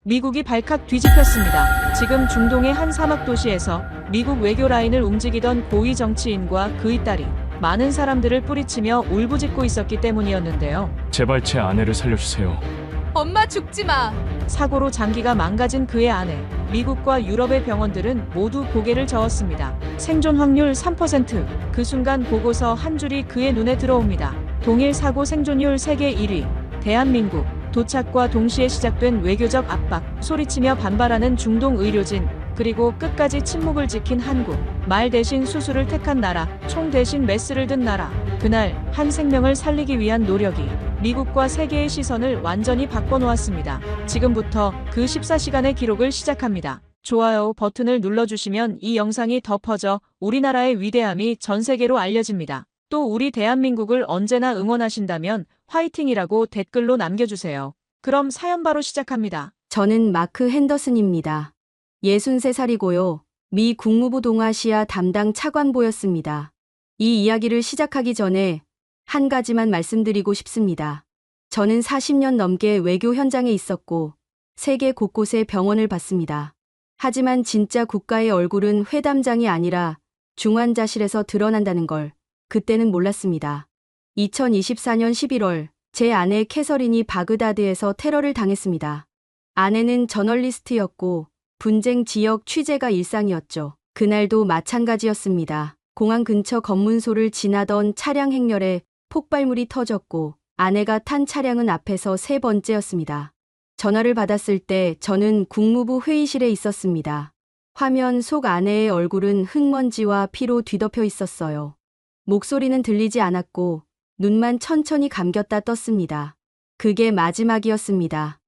미국이 발칵 뒤집혔습니다. 지금 중동의 한 사막 도시에서 미국 외교 라인을 움직이던 고위 정치인과 그의 딸이 많은 사람들을 뿌리치며 울부짖고 있었기 때문이었는데요. 제발 제 아내를 살려주세요. 엄마 죽지 마. 사고로 장기가 망가진 그의 아내. 미국과 유럽의 병원들은 모두 고개를 저었습니다. 생존 확률 3%. 그 순간 보고서 한 줄이 그의 눈에 들어옵니다. 동일 사고 생존율 세계 1위. 대한민국. 도착과 동시에 시작된 외교적 압박, 소리치며 반발하는 중동 의료진, 그리고 끝까지 침묵을 지킨 한국. 말 대신 수술을 택한 나라, 총 대신 메스를 든 나라. 그날 한 생명을 살리기 위한 노력이 미국과 세계의 시선을 완전히 바꿔놓았습니다. 지금부터 그 14시간의 기록을 시작합니다. 좋아요 버튼을 눌러주시면 이 영상이 더 퍼져 우리나라의 위대함이 전 세계로 알려집니다. 또 우리 대한민국을 언제나 응원하신다면 화이팅이라고 댓글로 남겨주세요. 그럼 사연 바로 시작합니다. 저는 마크 핸더슨입니다. 63살이고요. 미 국무부 동아시아 담당 차관보였습니다. 이 이야기를 시작하기 전에 한 가지만 말씀드리고 싶습니다. 저는 40년 넘게 외교 현장에 있었고 세계 곳곳에 병원을 봤습니다. 하지만 진짜 국가의 얼굴은 회담장이 아니라 중환자실에서 드러난다는 걸 그때는 몰랐습니다. 2024년 11월 제 아내 캐서린이 바그다드에서 테러를 당했습니다. 아내는 저널리스트였고 분쟁 지역 취재가 일상이었죠. 그날도 마찬가지였습니다. 공항 근처 검문소를 지나던 차량 행렬에 폭발물이 터졌고 아내가 탄 차량은 앞에서 세 번째였습니다. 전화를 받았을 때 저는 국무부 회의실에 있었습니다. 화면 속 아내의 얼굴은 흙먼지와 피로 뒤덮여 있었어요. 목소리는 들리지 않았고 눈만 천천히 감겼다 떴습니다. 그게 마지막이었습니다.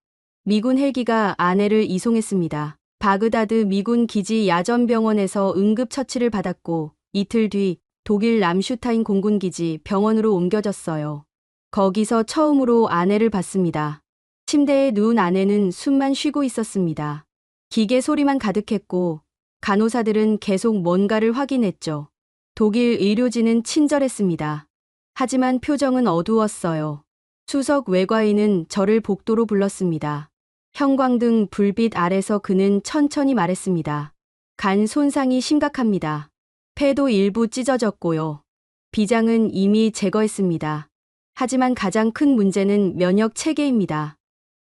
미군 헬기가 아내를 이송했습니다. 바그다드 미군 기지 야전병원에서 응급처치를 받았고 이틀 뒤 독일 람슈타인 공군기지 병원으로 옮겨졌어요. 거기서 처음으로 아내를 봤습니다. 침대에 누운 아내는 숨만 쉬고 있었습니다. 기계 소리만 가득했고 간호사들은 계속 뭔가를 확인했죠. 독일 의료진은 친절했습니다. 하지만 표정은 어두웠어요. 수석 외과의는 저를 복도로 불렀습니다. 형광등 불빛 아래서 그는 천천히 말했습니다. 간 손상이 심각합니다. 폐도 일부 찢어졌고요. 비장은 이미 제거했습니다. 하지만 가장 큰 문제는 면역 체계입니다.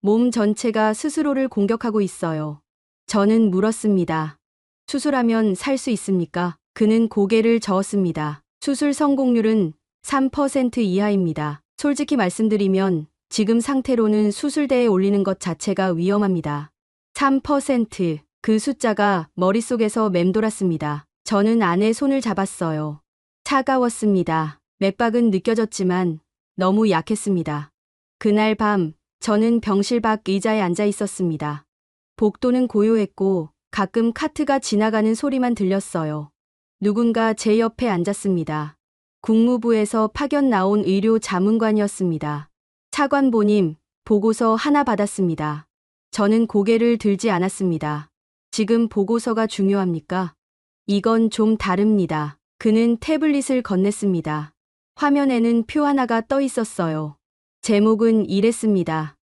몸 전체가 스스로를 공격하고 있어요. 저는 물었습니다. 수술하면 살 수 있습니까? 그는 고개를 저었습니다. 수술 성공률은 3% 이하입니다. 솔직히 말씀드리면 지금 상태로는 수술대에 올리는 것 자체가 위험합니다. 3%. 그 숫자가 머릿속에서 맴돌았습니다. 저는 아내 손을 잡았어요. 차가웠습니다. 맥박은 느껴졌지만 너무 약했습니다. 그날 밤 저는 병실 밖 의자에 앉아 있었습니다. 복도는 고요했고 가끔 카트가 지나가는 소리만 들렸어요. 누군가 제 옆에 앉았습니다. 국무부에서 파견 나온 의료 자문관이었습니다. 차관보님, 보고서 하나 받았습니다. 저는 고개를 들지 않았습니다. 지금 보고서가 중요합니까? 이건 좀 다릅니다. 그는 태블릿을 건넸습니다. 화면에는 표 하나가 떠 있었어요. 제목은 이랬습니다.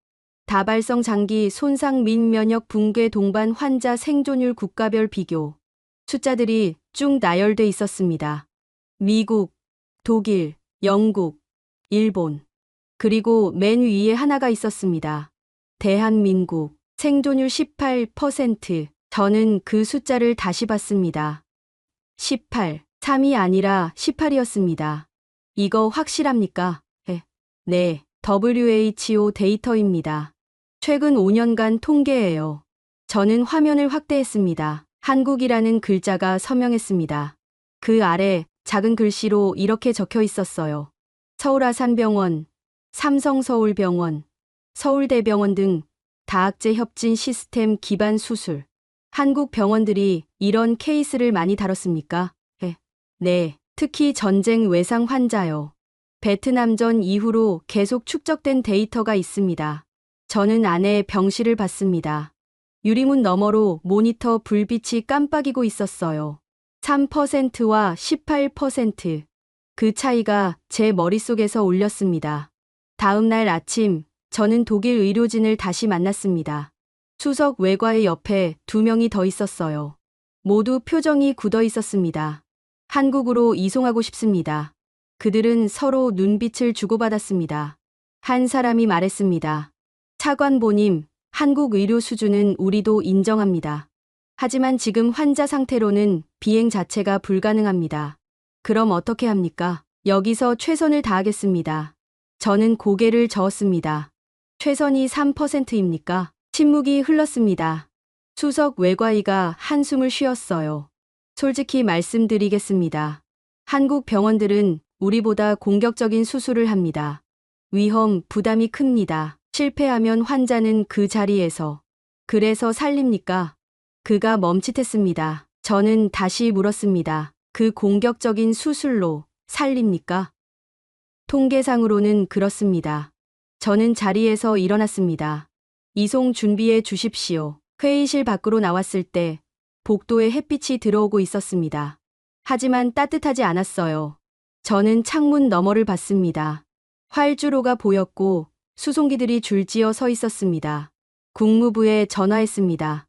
다발성 장기 손상 및 면역 붕괴 동반 환자 생존율 국가별 비교. 숫자들이 쭉 나열돼 있었습니다. 미국, 독일, 영국, 일본. 그리고 맨 위에 하나가 있었습니다. 대한민국, 생존율 18%. 저는 그 숫자를 다시 봤습니다. 18, 3이 아니라 18이었습니다. 이거 확실합니까? 네, WHO 데이터입니다. 최근 5년간 통계예요. 저는 화면을 확대했습니다. 한국이라는 글자가 서명했습니다. 그 아래 작은 글씨로 이렇게 적혀 있었어요. 서울아산병원, 삼성서울병원, 서울대병원 등 다학제 협진 시스템 기반 수술. 한국 병원들이 이런 케이스를 많이 다뤘습니까? 네, 특히 전쟁 외상 환자요. 베트남전 이후로 계속 축적된 데이터가 있습니다. 저는 아내의 병실을 봤습니다. 유리문 너머로 모니터 불빛이 깜빡이고 있었어요. 3%와 18%. 그 차이가 제 머릿속에서 울렸습니다. 다음 날 아침, 저는 독일 의료진을 다시 만났습니다. 수석 외과의 옆에 2명이 더 있었어요. 모두 표정이 굳어 있었습니다. 한국으로 이송하고 싶습니다. 그들은 서로 눈빛을 주고받았습니다. 한 사람이 말했습니다. 차관보님, 한국 의료 수준은 우리도 인정합니다. 하지만 지금 환자 상태로는 비행 자체가 불가능합니다. 그럼 어떻게 합니까? 여기서 최선을 다하겠습니다. 저는 고개를 저었습니다. 최선이 3%입니까? 침묵이 흘렀습니다. 수석 외과의가 한숨을 쉬었어요. 솔직히 말씀드리겠습니다. 한국 병원들은 우리보다 공격적인 수술을 합니다. 위험, 부담이 큽니다. 실패하면 환자는 그 자리에서. 그래서 살립니까? 그가 멈칫했습니다. 저는 다시 물었습니다. 그 공격적인 수술로 살립니까? 통계상으로는 그렇습니다. 저는 자리에서 일어났습니다. 이송 준비해 주십시오. 회의실 밖으로 나왔을 때 복도에 햇빛이 들어오고 있었습니다. 하지만 따뜻하지 않았어요. 저는 창문 너머를 봤습니다. 활주로가 보였고 수송기들이 줄지어 서 있었습니다. 국무부에 전화했습니다.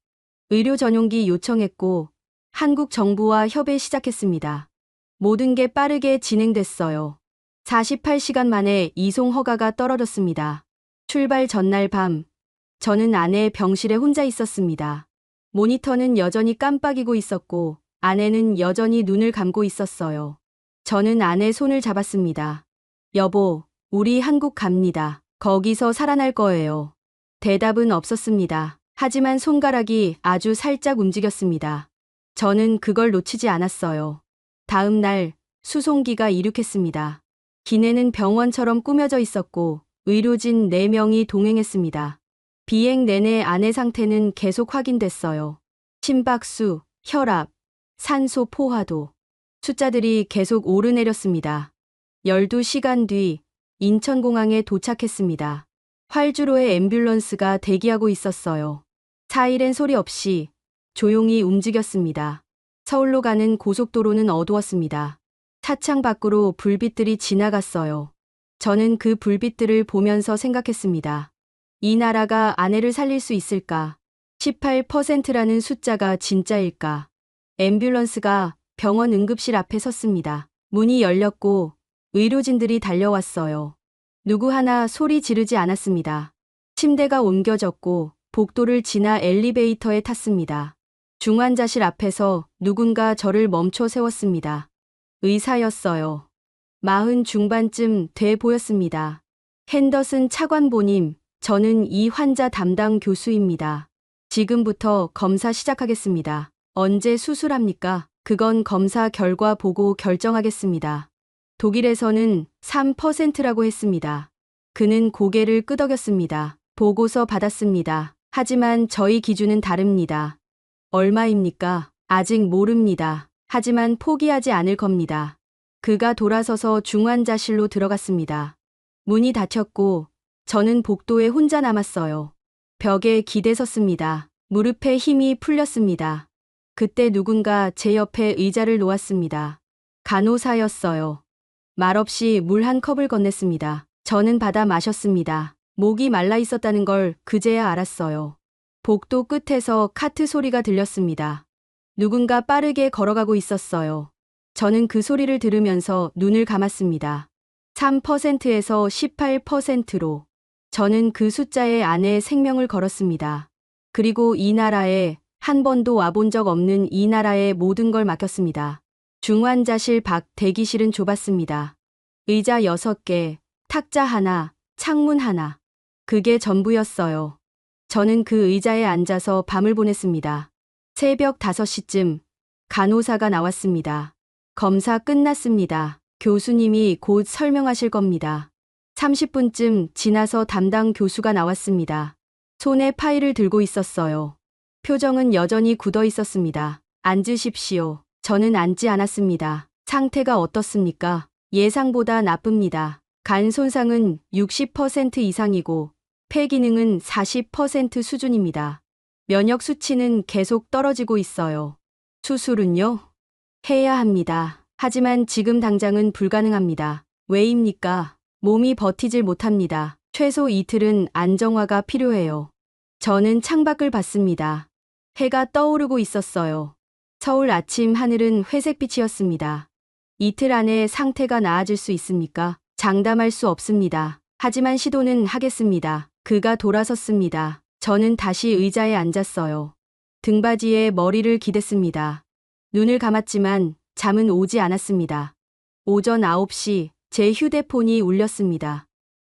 의료 전용기 요청했고 한국 정부와 협의 시작했습니다. 모든 게 빠르게 진행됐어요. 48시간 만에 이송 허가가 떨어졌습니다. 출발 전날 밤, 저는 아내 병실에 혼자 있었습니다. 모니터는 여전히 깜빡이고 있었고 아내는 여전히 눈을 감고 있었어요. 저는 아내 손을 잡았습니다. 여보, 우리 한국 갑니다. 거기서 살아날 거예요. 대답은 없었습니다. 하지만 손가락이 아주 살짝 움직였습니다. 저는 그걸 놓치지 않았어요. 다음 날 수송기가 이륙했습니다. 기내는 병원처럼 꾸며져 있었고 의료진 4명이 동행했습니다. 비행 내내 아내 상태는 계속 확인됐어요. 심박수, 혈압, 산소 포화도. 숫자들이 계속 오르내렸습니다. 12시간 뒤 인천공항에 도착했습니다. 활주로에 앰뷸런스가 대기하고 있었어요. 사이렌 소리 없이 조용히 움직였습니다. 서울로 가는 고속도로는 어두웠습니다. 차창 밖으로 불빛들이 지나갔어요. 저는 그 불빛들을 보면서 생각했습니다. 이 나라가 아내를 살릴 수 있을까? 18%라는 숫자가 진짜일까? 앰뷸런스가 병원 응급실 앞에 섰습니다. 문이 열렸고 의료진들이 달려왔어요. 누구 하나 소리 지르지 않았습니다. 침대가 옮겨졌고 복도를 지나 엘리베이터에 탔습니다. 중환자실 앞에서 누군가 저를 멈춰 세웠습니다. 의사였어요. 40 중반쯤 돼 보였습니다. 핸더슨 차관보님, 저는 이 환자 담당 교수입니다. 지금부터 검사 시작하겠습니다. 언제 수술합니까? 그건 검사 결과 보고 결정하겠습니다. 독일에서는 3%라고 했습니다. 그는 고개를 끄덕였습니다. 보고서 받았습니다. 하지만 저희 기준은 다릅니다. 얼마입니까? 아직 모릅니다. 하지만 포기하지 않을 겁니다. 그가 돌아서서 중환자실로 들어갔습니다. 문이 닫혔고 저는 복도에 혼자 남았어요. 벽에 기대섰습니다. 무릎에 힘이 풀렸습니다. 그때 누군가 제 옆에 의자를 놓았습니다. 간호사였어요. 말없이 물 한 컵을 건넸습니다. 저는 받아 마셨습니다. 목이 말라 있었다는 걸 그제야 알았어요. 복도 끝에서 카트 소리가 들렸습니다. 누군가 빠르게 걸어가고 있었어요. 저는 그 소리를 들으면서 눈을 감았습니다. 3%에서 18%로. 저는 그 숫자에 아내의 생명을 걸었습니다. 그리고 이 나라에 한 번도 와본 적 없는 이 나라에 모든 걸 맡겼습니다. 중환자실 밖 대기실은 좁았습니다. 의자 6개, 탁자 하나, 창문 하나. 그게 전부였어요. 저는 그 의자에 앉아서 밤을 보냈습니다. 새벽 5시쯤 간호사가 나왔습니다. 검사 끝났습니다. 교수님이 곧 설명하실 겁니다. 30분쯤 지나서 담당 교수가 나왔습니다. 손에 파일을 들고 있었어요. 표정은 여전히 굳어 있었습니다. 앉으십시오. 저는 앉지 않았습니다. 상태가 어떻습니까? 예상보다 나쁩니다. 간 손상은 60% 이상이고 폐 기능은 40% 수준입니다. 면역 수치는 계속 떨어지고 있어요. 수술은요? 해야 합니다. 하지만 지금 당장은 불가능합니다. 왜입니까? 몸이 버티질 못합니다. 최소 이틀은 안정화가 필요해요. 저는 창밖을 봤습니다. 해가 떠오르고 있었어요. 서울 아침 하늘은 회색빛이었습니다. 이틀 안에 상태가 나아질 수 있습니까? 장담할 수 없습니다. 하지만 시도는 하겠습니다. 그가 돌아섰습니다. 저는 다시 의자에 앉았어요. 등받이에 머리를 기댔습니다. 눈을 감았지만 잠은 오지 않았습니다. 오전 9시 제 휴대폰이 울렸습니다.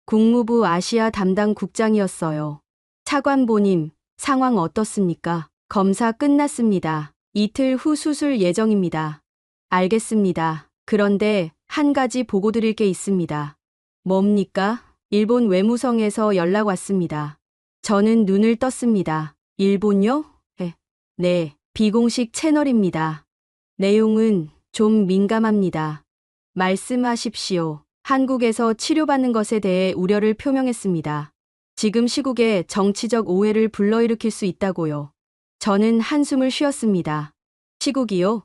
국무부 아시아 담당 국장이었어요. 차관보님, 상황 어떻습니까? 검사 끝났습니다. 이틀 후 수술 예정입니다. 알겠습니다. 그런데 한 가지 보고 드릴 게 있습니다. 뭡니까? 일본 외무성에서 연락 왔습니다. 저는 눈을 떴습니다. 일본요? 네, 비공식 채널입니다. 내용은 좀 민감합니다. 말씀하십시오. 한국에서 치료받는 것에 대해 우려를 표명했습니다. 지금 시국에 정치적 오해를 불러일으킬 수 있다고요. 저는 한숨을 쉬었습니다. 시국이요?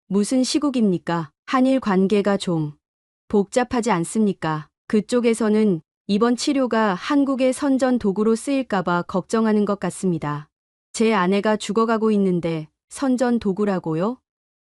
무슨 시국입니까? 한일 관계가 좀 복잡하지 않습니까? 그쪽에서는 이번 치료가 한국의 선전 도구로 쓰일까봐 걱정하는 것 같습니다. 제 아내가 죽어가고 있는데 선전 도구라고요?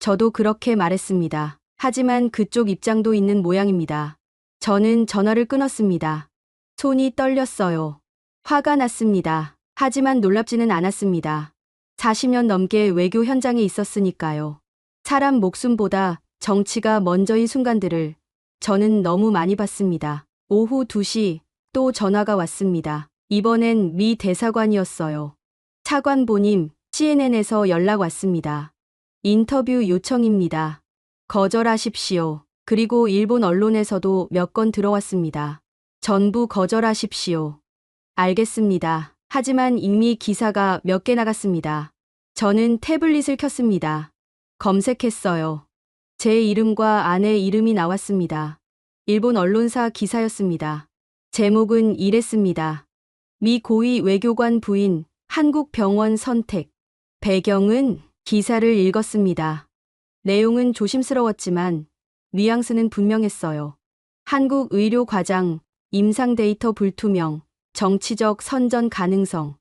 저도 그렇게 말했습니다. 하지만 그쪽 입장도 있는 모양입니다. 저는 전화를 끊었습니다. 손이 떨렸어요. 화가 났습니다. 하지만 놀랍지는 않았습니다. 40년 넘게 외교 현장에 있었으니까요. 사람 목숨보다 정치가 먼저인 순간들을 저는 너무 많이 봤습니다. 오후 2시 또 전화가 왔습니다. 이번엔 미 대사관이었어요. 차관보님, CNN에서 연락 왔습니다. 인터뷰 요청입니다. 거절하십시오. 그리고 일본 언론에서도 몇 건 들어왔습니다. 전부 거절하십시오. 알겠습니다. 하지만 이미 기사가 몇 개 나갔습니다. 저는 태블릿을 켰습니다. 검색했어요. 제 이름과 아내 이름이 나왔습니다. 일본 언론사 기사였습니다. 제목은 이랬습니다. 미 고위 외교관 부인 한국 병원 선택. 배경은 기사를 읽었습니다. 내용은 조심스러웠지만 뉘앙스는 분명했어요. 한국 의료 과장, 임상 데이터 불투명, 정치적 선전 가능성.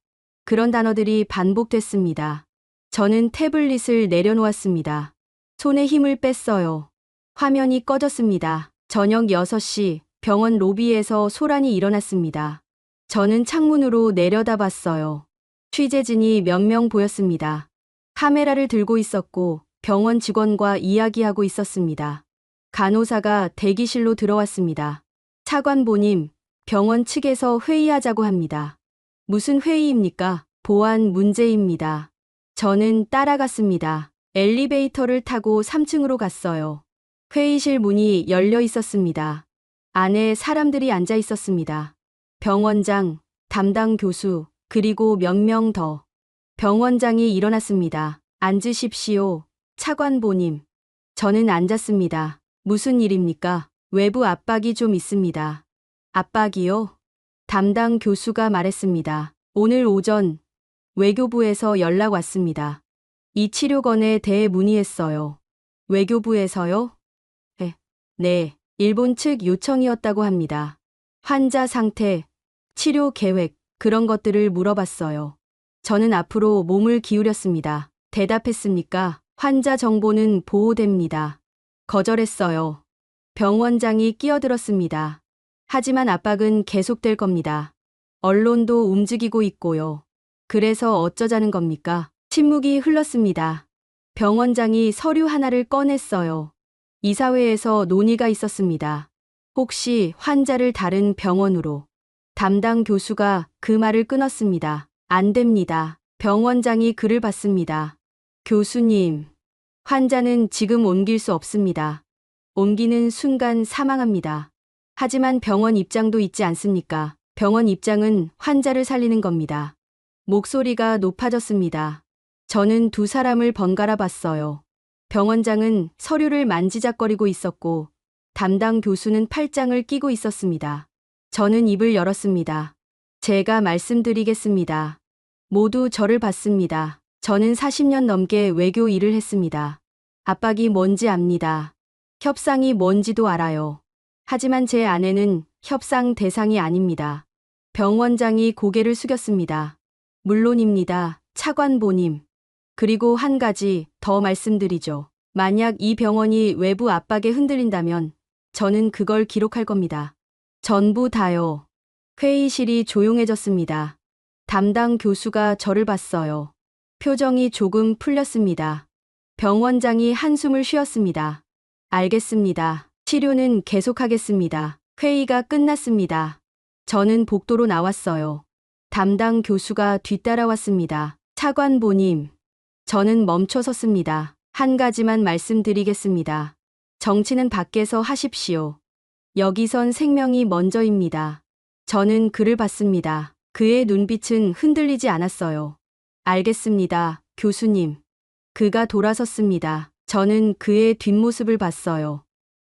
그런 단어들이 반복됐습니다. 저는 태블릿을 내려놓았습니다. 손에 힘을 뺐어요. 화면이 꺼졌습니다. 저녁 6시 병원 로비에서 소란이 일어났습니다. 저는 창문으로 내려다봤어요. 취재진이 몇 명 보였습니다. 카메라를 들고 있었고 병원 직원과 이야기하고 있었습니다. 간호사가 대기실로 들어왔습니다. 차관보님, 병원 측에서 회의하자고 합니다. 무슨 회의입니까? 보안 문제입니다. 저는 따라갔습니다. 엘리베이터를 타고 3층으로 갔어요. 회의실 문이 열려 있었습니다. 안에 사람들이 앉아 있었습니다. 병원장, 담당 교수, 그리고 몇 명 더. 병원장이 일어났습니다. 앉으십시오. 차관보님. 저는 앉았습니다. 무슨 일입니까? 외부 압박이 좀 있습니다. 압박이요? 담당 교수가 말했습니다. 오늘 오전 외교부에서 연락 왔습니다. 이 치료건에 대해 문의했어요. 외교부에서요? 네, 일본 측 요청이었다고 합니다. 환자 상태, 치료 계획, 그런 것들을 물어봤어요. 저는 앞으로 몸을 기울였습니다. 대답했습니까? 환자 정보는 보호됩니다. 거절했어요. 병원장이 끼어들었습니다. 하지만 압박은 계속될 겁니다. 언론도 움직이고 있고요. 그래서 어쩌자는 겁니까? 침묵이 흘렀습니다. 병원장이 서류 하나를 꺼냈어요. 이사회에서 논의가 있었습니다. 혹시 환자를 다른 병원으로. 담당 교수가 그 말을 끊었습니다. 안 됩니다. 병원장이 글을 받습니다. 교수님, 환자는 지금 옮길 수 없습니다. 옮기는 순간 사망합니다. 하지만 병원 입장도 있지 않습니까? 병원 입장은 환자를 살리는 겁니다. 목소리가 높아졌습니다. 저는 두 사람을 번갈아 봤어요. 병원장은 서류를 만지작거리고 있었고 담당 교수는 팔짱을 끼고 있었습니다. 저는 입을 열었습니다. 제가 말씀드리겠습니다. 모두 저를 봤습니다. 저는 40년 넘게 외교 일을 했습니다. 압박이 뭔지 압니다. 협상이 뭔지도 알아요. 하지만 제 아내는 협상 대상이 아닙니다. 병원장이 고개를 숙였습니다. 물론입니다. 차관보님. 그리고 한 가지 더 말씀드리죠. 만약 이 병원이 외부 압박에 흔들린다면 저는 그걸 기록할 겁니다. 전부 다요. 회의실이 조용해졌습니다. 담당 교수가 저를 봤어요. 표정이 조금 풀렸습니다. 병원장이 한숨을 쉬었습니다. 알겠습니다. 치료는 계속하겠습니다. 회의가 끝났습니다. 저는 복도로 나왔어요. 담당 교수가 뒤따라왔습니다. 차관보님. 저는 멈춰 섰습니다. 한 가지만 말씀드리겠습니다. 정치는 밖에서 하십시오. 여기선 생명이 먼저입니다. 저는 그를 봤습니다. 그의 눈빛은 흔들리지 않았어요. 알겠습니다, 교수님. 그가 돌아섰습니다. 저는 그의 뒷모습을 봤어요.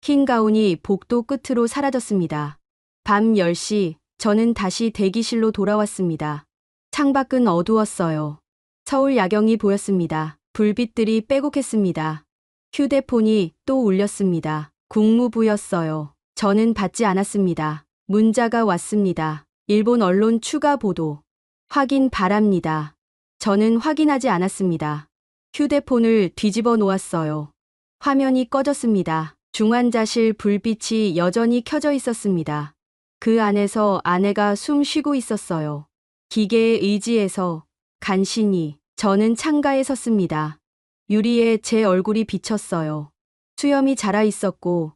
흰 가운이 복도 끝으로 사라졌습니다. 밤 10시, 저는 다시 대기실로 돌아왔습니다. 창밖은 어두웠어요. 서울 야경이 보였습니다. 불빛들이 빼곡했습니다. 휴대폰이 또 울렸습니다. 국무부였어요. 저는 받지 않았습니다. 문자가 왔습니다. 일본 언론 추가 보도. 확인 바랍니다. 저는 확인하지 않았습니다. 휴대폰을 뒤집어 놓았어요. 화면이 꺼졌습니다. 중환자실 불빛이 여전히 켜져 있었습니다. 그 안에서 아내가 숨 쉬고 있었어요. 기계에 의지해서 간신히 저는 창가에 섰습니다. 유리에 제 얼굴이 비쳤어요. 수염이 자라 있었고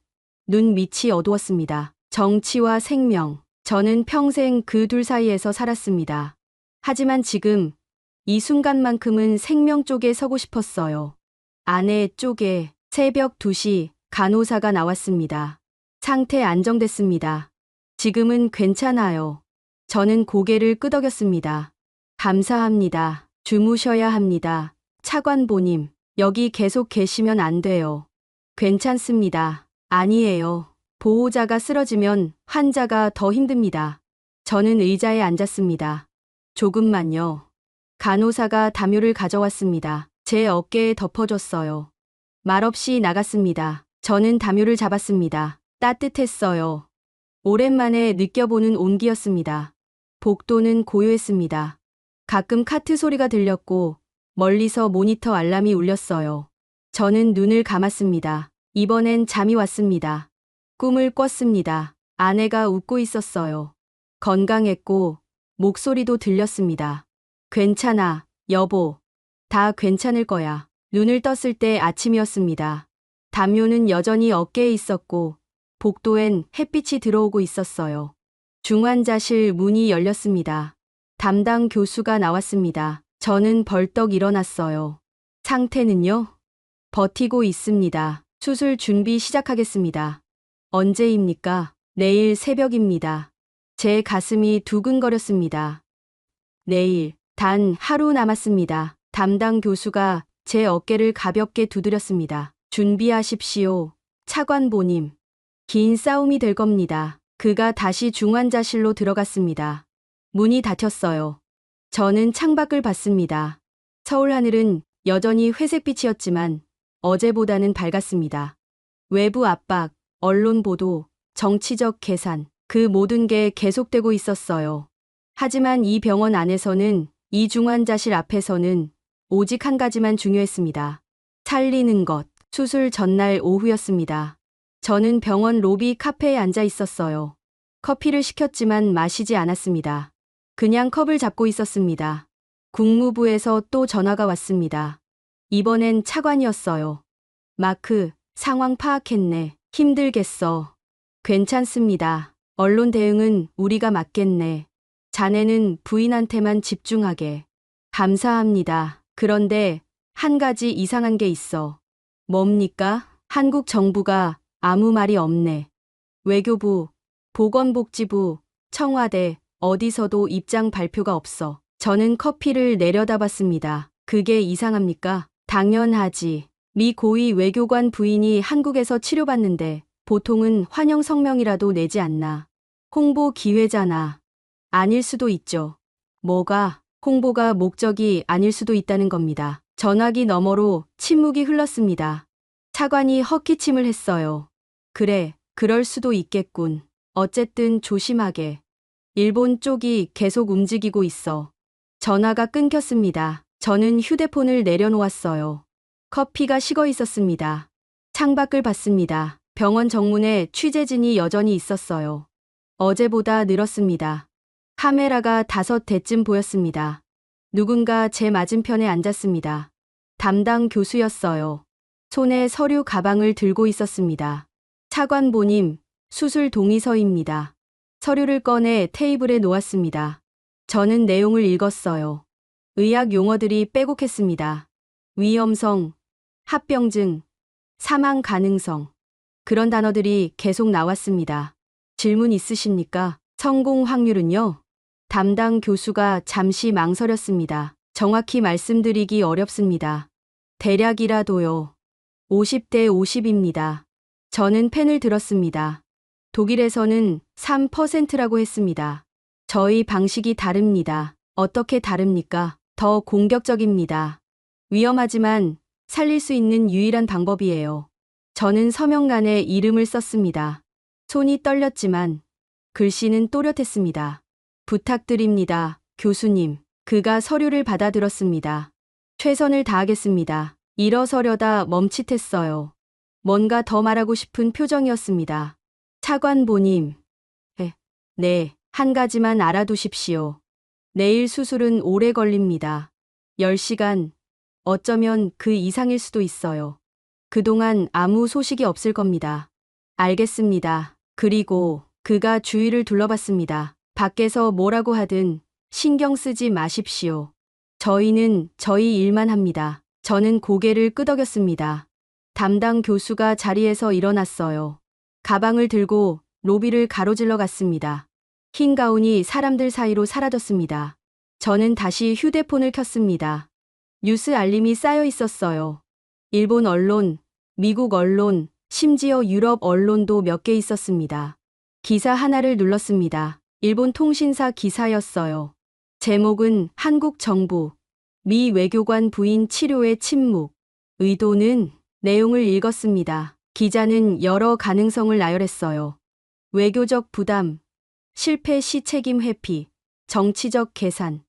눈 밑이 어두웠습니다. 정치와 생명. 저는 평생 그 둘 사이에서 살았습니다. 하지만 지금 이 순간만큼은 생명 쪽에 서고 싶었어요. 아내 쪽에. 새벽 2시 간호사가 나왔습니다. 상태 안정됐습니다. 지금은 괜찮아요. 저는 고개를 끄덕였습니다. 감사합니다. 주무셔야 합니다. 차관보님, 여기 계속 계시면 안 돼요. 괜찮습니다. 아니에요. 보호자가 쓰러지면 환자가 더 힘듭니다. 저는 의자에 앉았습니다. 조금만요. 간호사가 담요를 가져왔습니다. 제 어깨에 덮어줬어요. 말없이 나갔습니다. 저는 담요를 잡았습니다. 따뜻했어요. 오랜만에 느껴보는 온기였습니다. 복도는 고요했습니다. 가끔 카트 소리가 들렸고 멀리서 모니터 알람이 울렸어요. 저는 눈을 감았습니다. 이번엔 잠이 왔습니다. 꿈을 꿨습니다. 아내가 웃고 있었어요. 건강했고 목소리도 들렸습니다. 괜찮아, 여보. 다 괜찮을 거야. 눈을 떴을 때 아침이었습니다. 담요는 여전히 어깨에 있었고 복도엔 햇빛이 들어오고 있었어요. 중환자실 문이 열렸습니다. 담당 교수가 나왔습니다. 저는 벌떡 일어났어요. 상태는요? 버티고 있습니다. 수술 준비 시작하겠습니다. 언제입니까? 내일 새벽입니다. 제 가슴이 두근거렸습니다. 내일, 단 하루 남았습니다. 담당 교수가 제 어깨를 가볍게 두드렸습니다. 준비하십시오. 차관보님. 긴 싸움이 될 겁니다. 그가 다시 중환자실로 들어갔습니다. 문이 닫혔어요. 저는 창밖을 봤습니다. 서울 하늘은 여전히 회색빛이었지만 어제보다는 밝았습니다. 외부 압박, 언론 보도, 정치적 계산, 그 모든 게 계속되고 있었어요. 하지만 이 병원 안에서는, 이 중환자실 앞에서는 오직 한 가지만 중요했습니다. 살리는 것. 수술 전날 오후였습니다. 저는 병원 로비 카페에 앉아 있었어요. 커피를 시켰지만 마시지 않았습니다. 그냥 컵을 잡고 있었습니다. 국무부에서 또 전화가 왔습니다. 이번엔 차관이었어요. 마크, 상황 파악했네. 힘들겠어. 괜찮습니다. 언론 대응은 우리가 맡겠네. 자네는 부인한테만 집중하게. 감사합니다. 그런데 한 가지 이상한 게 있어. 뭡니까? 한국 정부가 아무 말이 없네. 외교부, 보건복지부, 청와대, 어디서도 입장 발표가 없어. 저는 커피를 내려다봤습니다. 그게 이상합니까? 당연하지. 미 고위 외교관 부인이 한국에서 치료받는데 보통은 환영 성명이라도 내지 않나. 홍보 기회잖아. 아닐 수도 있죠. 뭐가? 홍보가 목적이 아닐 수도 있다는 겁니다. 전화기 너머로 침묵이 흘렀습니다. 차관이 헛기침을 했어요. 그래, 그럴 수도 있겠군. 어쨌든 조심하게. 일본 쪽이 계속 움직이고 있어. 전화가 끊겼습니다. 저는 휴대폰을 내려놓았어요. 커피가 식어 있었습니다. 창밖을 봤습니다. 병원 정문에 취재진이 여전히 있었어요. 어제보다 늘었습니다. 카메라가 5대쯤 보였습니다. 누군가 제 맞은편에 앉았습니다. 담당 교수였어요. 손에 서류 가방을 들고 있었습니다. 차관보님, 수술 동의서입니다. 서류를 꺼내 테이블에 놓았습니다. 저는 내용을 읽었어요. 의학 용어들이 빼곡했습니다. 위험성, 합병증, 사망 가능성. 그런 단어들이 계속 나왔습니다. 질문 있으십니까? 성공 확률은요? 담당 교수가 잠시 망설였습니다. 정확히 말씀드리기 어렵습니다. 대략이라도요. 50대 50입니다. 저는 펜을 들었습니다. 독일에서는 3%라고 했습니다. 저희 방식이 다릅니다. 어떻게 다릅니까? 더 공격적입니다. 위험하지만 살릴 수 있는 유일한 방법이에요. 저는 서명란에 이름을 썼습니다. 손이 떨렸지만 글씨는 또렷했습니다. 부탁드립니다, 교수님. 그가 서류를 받아들었습니다. 최선을 다하겠습니다. 일어서려다 멈칫했어요. 뭔가 더 말하고 싶은 표정이었습니다. 차관보님. 네, 한 가지만 알아두십시오. 내일 수술은 오래 걸립니다. 10시간, 어쩌면 그 이상일 수도 있어요. 그동안 아무 소식이 없을 겁니다. 알겠습니다. 그리고 그가 주위를 둘러봤습니다. 밖에서 뭐라고 하든 신경 쓰지 마십시오. 저희는 저희 일만 합니다. 저는 고개를 끄덕였습니다. 담당 교수가 자리에서 일어났어요. 가방을 들고 로비를 가로질러 갔습니다. 흰 가운이 사람들 사이로 사라졌습니다. 저는 다시 휴대폰을 켰습니다. 뉴스 알림이 쌓여 있었어요. 일본 언론, 미국 언론, 심지어 유럽 언론도 몇 개 있었습니다. 기사 하나를 눌렀습니다. 일본 통신사 기사였어요. 제목은 한국 정부, 미 외교관 부인 치료에 침묵. 의도는? 내용을 읽었습니다. 기자는 여러 가능성을 나열했어요. 외교적 부담, 실패 시 책임 회피, 정치적 계산.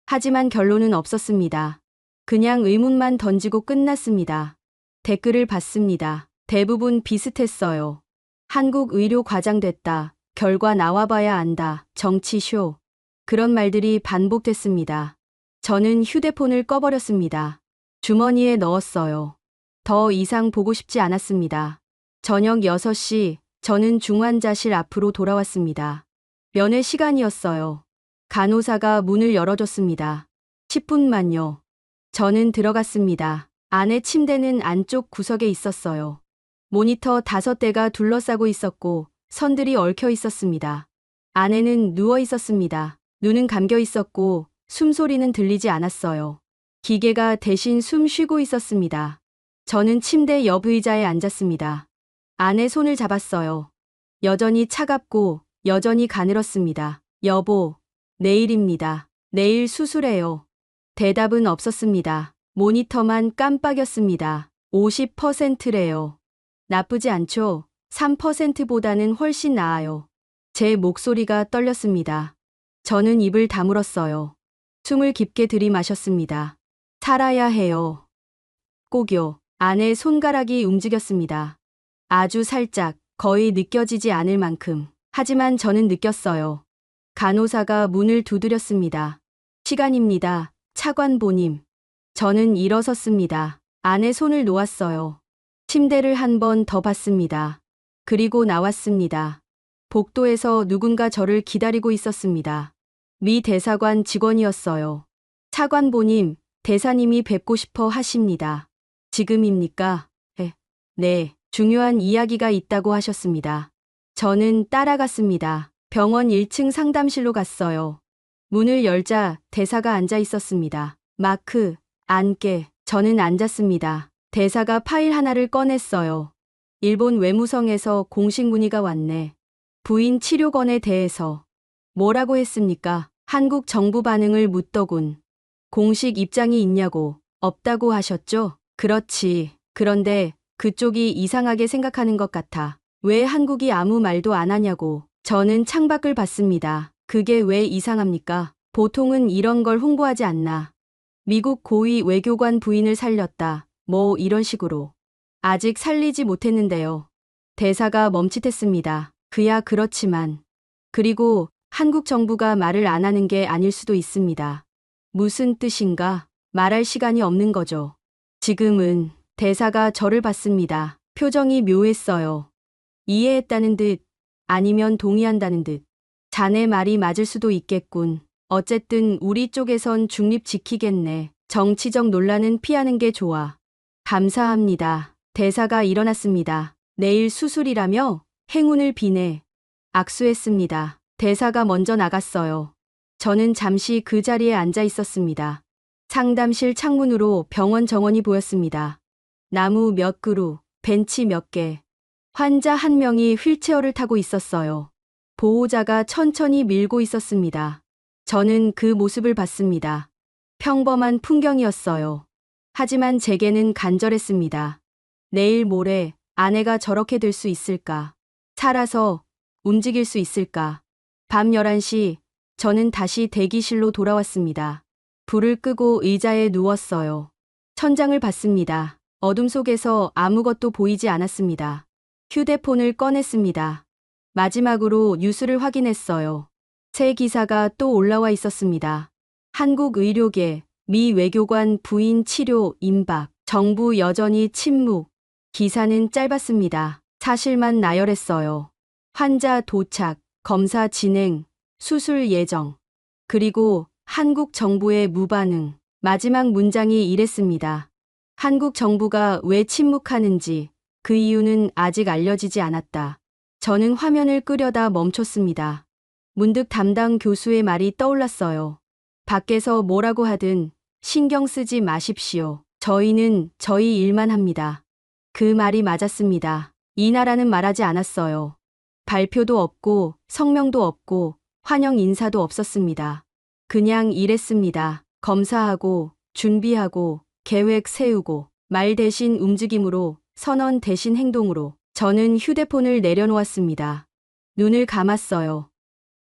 하지만 결론은 없었습니다. 그냥 의문만 던지고 끝났습니다. 댓글을 봤습니다. 대부분 비슷했어요. 한국 의료 과장됐다. 결과 나와봐야 안다. 정치쇼. 그런 말들이 반복됐습니다. 저는 휴대폰을 꺼버렸습니다. 주머니에 넣었어요. 더 이상 보고 싶지 않았습니다. 저녁 6시, 저는 중환자실 앞으로 돌아왔습니다. 면회 시간이었어요. 간호사가 문을 열어줬습니다. 10분만요. 저는 들어갔습니다. 안에 침대는 안쪽 구석에 있었어요. 모니터 5대가 둘러싸고 있었고 선들이 얽혀 있었습니다. 아내는 누워 있었습니다. 눈은 감겨 있었고 숨소리는 들리지 않았어요. 기계가 대신 숨 쉬고 있었습니다. 저는 침대 옆 의자에 앉았습니다. 아내 손을 잡았어요. 여전히 차갑고 여전히 가늘었습니다. 여보, 내일입니다. 내일 수술해요. 대답은 없었습니다. 모니터만 깜빡였습니다. 50%래요. 나쁘지 않죠? 3%보다는 훨씬 나아요. 제 목소리가 떨렸습니다. 저는 입을 다물었어요. 숨을 깊게 들이마셨습니다. 살아야 해요. 꼭요. 아내 손가락이 움직였습니다. 아주 살짝, 거의 느껴지지 않을 만큼. 하지만 저는 느꼈어요. 간호사가 문을 두드렸습니다. 시간입니다. 차관보님. 저는 일어섰습니다. 아내 손을 놓았어요. 침대를 한 번 더 봤습니다. 그리고 나왔습니다. 복도에서 누군가 저를 기다리고 있었습니다. 미 대사관 직원이었어요. 차관보님, 대사님이 뵙고 싶어 하십니다. 지금입니까? 네, 중요한 이야기가 있다고 하셨습니다. 저는 따라갔습니다. 병원 1층 상담실로 갔어요. 문을 열자 대사가 앉아 있었습니다. 마크, 앉게. 저는 앉았습니다. 대사가 파일 하나를 꺼냈어요. 일본 외무성에서 공식 문의가 왔네. 부인 치료건에 대해서. 뭐라고 했습니까? 한국 정부 반응을 묻더군. 공식 입장이 있냐고. 없다고 하셨죠? 그렇지. 그런데 그쪽이 이상하게 생각하는 것 같아. 왜 한국이 아무 말도 안 하냐고. 저는 창밖을 봤습니다. 그게 왜 이상합니까? 보통은 이런 걸 홍보하지 않나. 미국 고위 외교관 부인을 살렸다. 뭐 이런 식으로. 아직 살리지 못했는데요. 대사가 멈칫했습니다. 그야 그렇지만. 그리고 한국 정부가 말을 안 하는 게 아닐 수도 있습니다. 무슨 뜻인가? 말할 시간이 없는 거죠. 지금은 대사가 저를 봤습니다. 표정이 묘했어요. 이해했다는 듯, 아니면 동의한다는 듯. 자네 말이 맞을 수도 있겠군. 어쨌든 우리 쪽에선 중립 지키겠네. 정치적 논란은 피하는 게 좋아. 감사합니다. 대사가 일어났습니다. 내일 수술이라며? 행운을 비네. 악수했습니다. 대사가 먼저 나갔어요. 저는 잠시 그 자리에 앉아 있었습니다. 상담실 창문으로 병원 정원이 보였습니다. 나무 몇 그루, 벤치 몇 개. 환자 한 명이 휠체어를 타고 있었어요. 보호자가 천천히 밀고 있었습니다. 저는 그 모습을 봤습니다. 평범한 풍경이었어요. 하지만 제게는 간절했습니다. 내일 모레 아내가 저렇게 될 수 있을까? 살아서 움직일 수 있을까? 밤 11시 저는 다시 대기실로 돌아왔습니다. 불을 끄고 의자에 누웠어요. 천장을 봤습니다. 어둠 속에서 아무것도 보이지 않았습니다. 휴대폰을 꺼냈습니다. 마지막으로 뉴스를 확인했어요. 새 기사가 또 올라와 있었습니다. 한국 의료계, 미 외교관 부인 치료 임박, 정부 여전히 침묵. 기사는 짧았습니다. 사실만 나열했어요. 환자 도착, 검사 진행, 수술 예정. 그리고 한국 정부의 무반응. 마지막 문장이 이랬습니다. 한국 정부가 왜 침묵하는지 그 이유는 아직 알려지지 않았다. 저는 화면을 끄려다 멈췄습니다. 문득 담당 교수의 말이 떠올랐어요. 밖에서 뭐라고 하든 신경 쓰지 마십시오. 저희는 저희 일만 합니다. 그 말이 맞았습니다. 이 나라는 말하지 않았어요. 발표도 없고 성명도 없고 환영 인사도 없었습니다. 그냥 일했습니다. 검사하고 준비하고 계획 세우고 말 대신 움직임으로 선언 대신 행동으로 저는 휴대폰을 내려놓았습니다. 눈을 감았어요.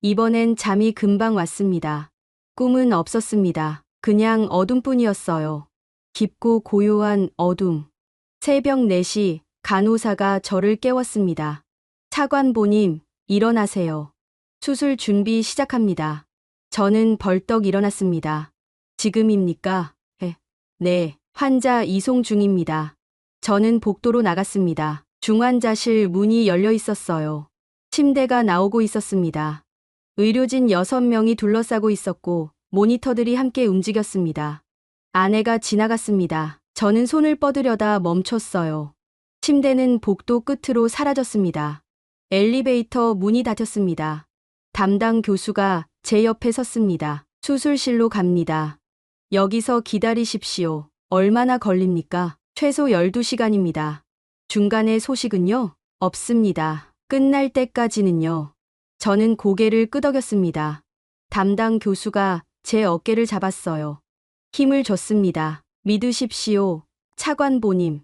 이번엔 잠이 금방 왔습니다. 꿈은 없었습니다. 그냥 어둠뿐이었어요. 깊고 고요한 어둠. 새벽 4시 간호사가 저를 깨웠습니다. 차관보님, 일어나세요. 수술 준비 시작합니다. 저는 벌떡 일어났습니다. 지금입니까? 네, 환자 이송 중입니다. 저는 복도로 나갔습니다. 중환자실 문이 열려 있었어요. 침대가 나오고 있었습니다. 의료진 6명이 둘러싸고 있었고 모니터들이 함께 움직였습니다. 아내가 지나갔습니다. 저는 손을 뻗으려다 멈췄어요. 침대는 복도 끝으로 사라졌습니다. 엘리베이터 문이 닫혔습니다. 담당 교수가 제 옆에 섰습니다. 수술실로 갑니다. 여기서 기다리십시오. 얼마나 걸립니까? 최소 12시간입니다. 중간에 소식은요? 없습니다. 끝날 때까지는요. 저는 고개를 끄덕였습니다. 담당 교수가 제 어깨를 잡았어요. 힘을 줬습니다. 믿으십시오. 차관보님.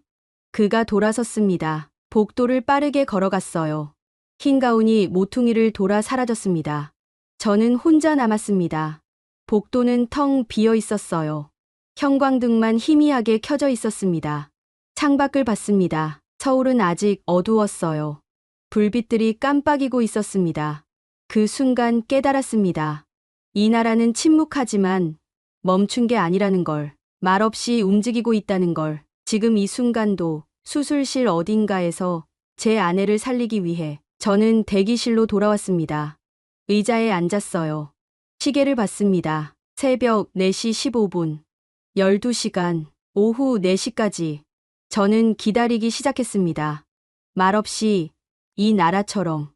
그가 돌아섰습니다. 복도를 빠르게 걸어갔어요. 흰 가운이 모퉁이를 돌아 사라졌습니다. 저는 혼자 남았습니다. 복도는 텅 비어 있었어요. 형광등만 희미하게 켜져 있었습니다. 창밖을 봤습니다. 서울은 아직 어두웠어요. 불빛들이 깜빡이고 있었습니다. 그 순간 깨달았습니다. 이 나라는 침묵하지만 멈춘 게 아니라는 걸, 말없이 움직이고 있다는 걸. 지금 이 순간도 수술실 어딘가에서 제 아내를 살리기 위해 저는 대기실로 돌아왔습니다. 의자에 앉았어요. 시계를 봤습니다. 새벽 4시 15분. 12시간, 오후 4시까지. 저는 기다리기 시작했습니다. 말없이 이 나라처럼.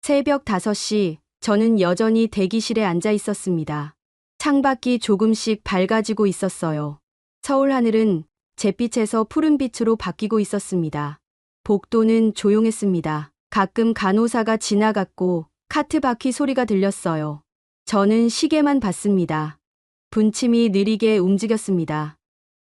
새벽 5시, 저는 여전히 대기실에 앉아 있었습니다. 창밖이 조금씩 밝아지고 있었어요. 서울 하늘은 잿빛에서 푸른빛으로 바뀌고 있었습니다. 복도는 조용했습니다. 가끔 간호사가 지나갔고 카트 바퀴 소리가 들렸어요. 저는 시계만 봤습니다. 분침이 느리게 움직였습니다.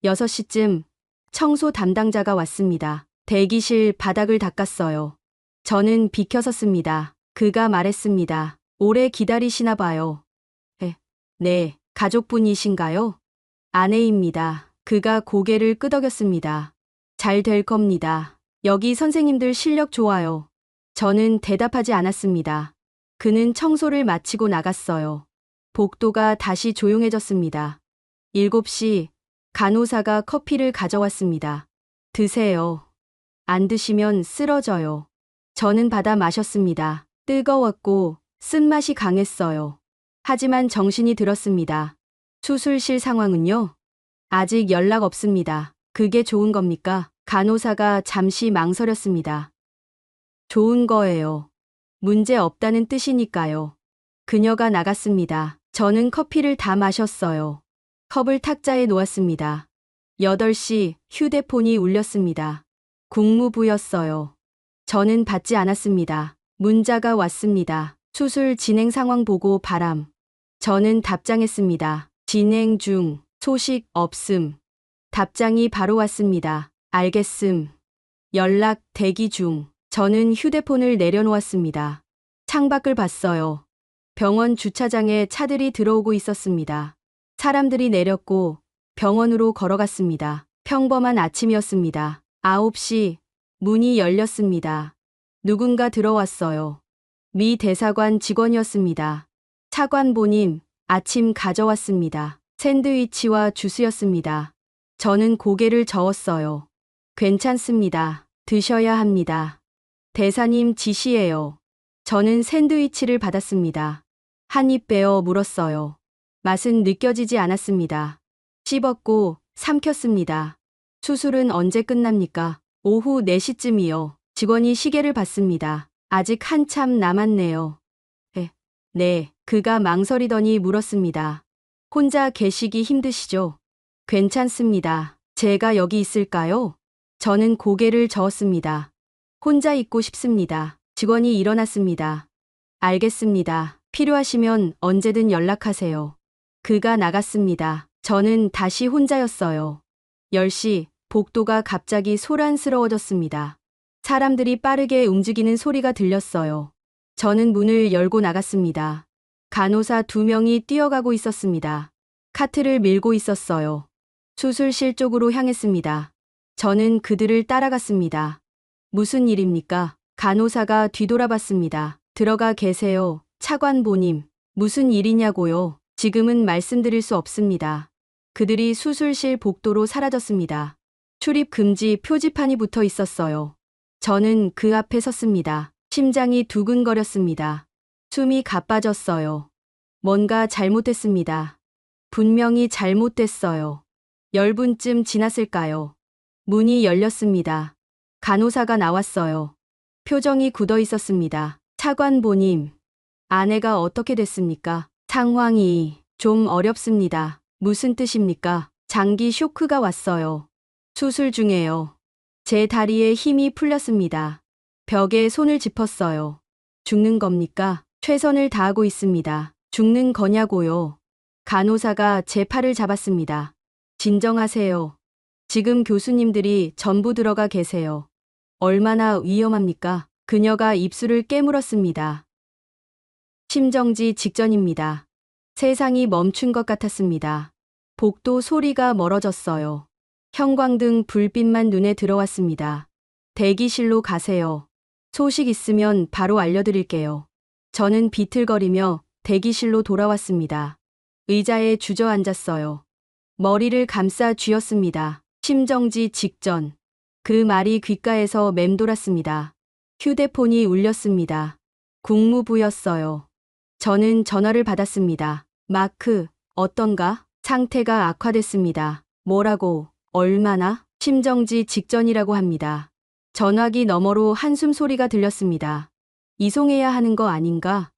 6시쯤 청소 담당자가 왔습니다. 대기실 바닥을 닦았어요. 저는 비켜섰습니다. 그가 말했습니다. 오래 기다리시나 봐요. 네, 가족분이신가요? 아내입니다. 그가 고개를 끄덕였습니다. 잘 될 겁니다. 여기 선생님들 실력 좋아요. 저는 대답하지 않았습니다. 그는 청소를 마치고 나갔어요. 복도가 다시 조용해졌습니다. 7시, 간호사가 커피를 가져왔습니다. 드세요. 안 드시면 쓰러져요. 저는 받아 마셨습니다. 뜨거웠고 쓴맛이 강했어요. 하지만 정신이 들었습니다. 수술실 상황은요? 아직 연락 없습니다. 그게 좋은 겁니까? 간호사가 잠시 망설였습니다. 좋은 거예요. 문제 없다는 뜻이니까요. 그녀가 나갔습니다. 저는 커피를 다 마셨어요. 컵을 탁자에 놓았습니다. 8시 휴대폰이 울렸습니다. 국무부였어요. 저는 받지 않았습니다. 문자가 왔습니다. 수술 진행 상황 보고 바람. 저는 답장했습니다. 진행 중, 소식 없음. 답장이 바로 왔습니다. 알겠음. 연락 대기 중. 저는 휴대폰을 내려놓았습니다. 창밖을 봤어요. 병원 주차장에 차들이 들어오고 있었습니다. 사람들이 내렸고 병원으로 걸어갔습니다. 평범한 아침이었습니다. 9시 문이 열렸습니다. 누군가 들어왔어요. 미 대사관 직원이었습니다. 차관보님, 아침 가져왔습니다. 샌드위치와 주스였습니다. 저는 고개를 저었어요. 괜찮습니다. 드셔야 합니다. 대사님 지시예요. 저는 샌드위치를 받았습니다. 한 입 베어 물었어요. 맛은 느껴지지 않았습니다. 씹었고 삼켰습니다. 수술은 언제 끝납니까? 오후 4시쯤이요. 직원이 시계를 봤습니다. 아직 한참 남았네요. 네, 그가 망설이더니 물었습니다. 혼자 계시기 힘드시죠? 괜찮습니다. 제가 여기 있을까요? 저는 고개를 저었습니다. 혼자 있고 싶습니다. 직원이 일어났습니다. 알겠습니다. 필요하시면 언제든 연락하세요. 그가 나갔습니다. 저는 다시 혼자였어요. 10시, 복도가 갑자기 소란스러워졌습니다. 사람들이 빠르게 움직이는 소리가 들렸어요. 저는 문을 열고 나갔습니다. 간호사 2명이 뛰어가고 있었습니다. 카트를 밀고 있었어요. 수술실 쪽으로 향했습니다. 저는 그들을 따라갔습니다. 무슨 일입니까? 간호사가 뒤돌아봤습니다. 들어가 계세요. 차관보님. 무슨 일이냐고요? 지금은 말씀드릴 수 없습니다. 그들이 수술실 복도로 사라졌습니다. 출입 금지 표지판이 붙어 있었어요. 저는 그 앞에 섰습니다. 심장이 두근거렸습니다. 숨이 가빠졌어요. 뭔가 잘못됐습니다. 분명히 잘못됐어요. 10분쯤 지났을까요? 문이 열렸습니다. 간호사가 나왔어요. 표정이 굳어 있었습니다. 차관보님, 아내가 어떻게 됐습니까? 상황이 좀 어렵습니다. 무슨 뜻입니까? 장기 쇼크가 왔어요. 수술 중에요. 제 다리에 힘이 풀렸습니다. 벽에 손을 짚었어요. 죽는 겁니까? 최선을 다하고 있습니다. 죽는 거냐고요. 간호사가 제 팔을 잡았습니다. 진정하세요. 지금 교수님들이 전부 들어가 계세요. 얼마나 위험합니까? 그녀가 입술을 깨물었습니다. 심정지 직전입니다. 세상이 멈춘 것 같았습니다. 복도 소리가 멀어졌어요. 형광등 불빛만 눈에 들어왔습니다. 대기실로 가세요. 소식 있으면 바로 알려드릴게요. 저는 비틀거리며 대기실로 돌아왔습니다. 의자에 주저앉았어요. 머리를 감싸 쥐었습니다. 심정지 직전. 그 말이 귓가에서 맴돌았습니다. 휴대폰이 울렸습니다. 국무부였어요. 저는 전화를 받았습니다. 마크, 어떤가? 상태가 악화됐습니다. 뭐라고? 얼마나? 심정지 직전이라고 합니다. 전화기 너머로 한숨 소리가 들렸습니다. 이송해야 하는 거 아닌가?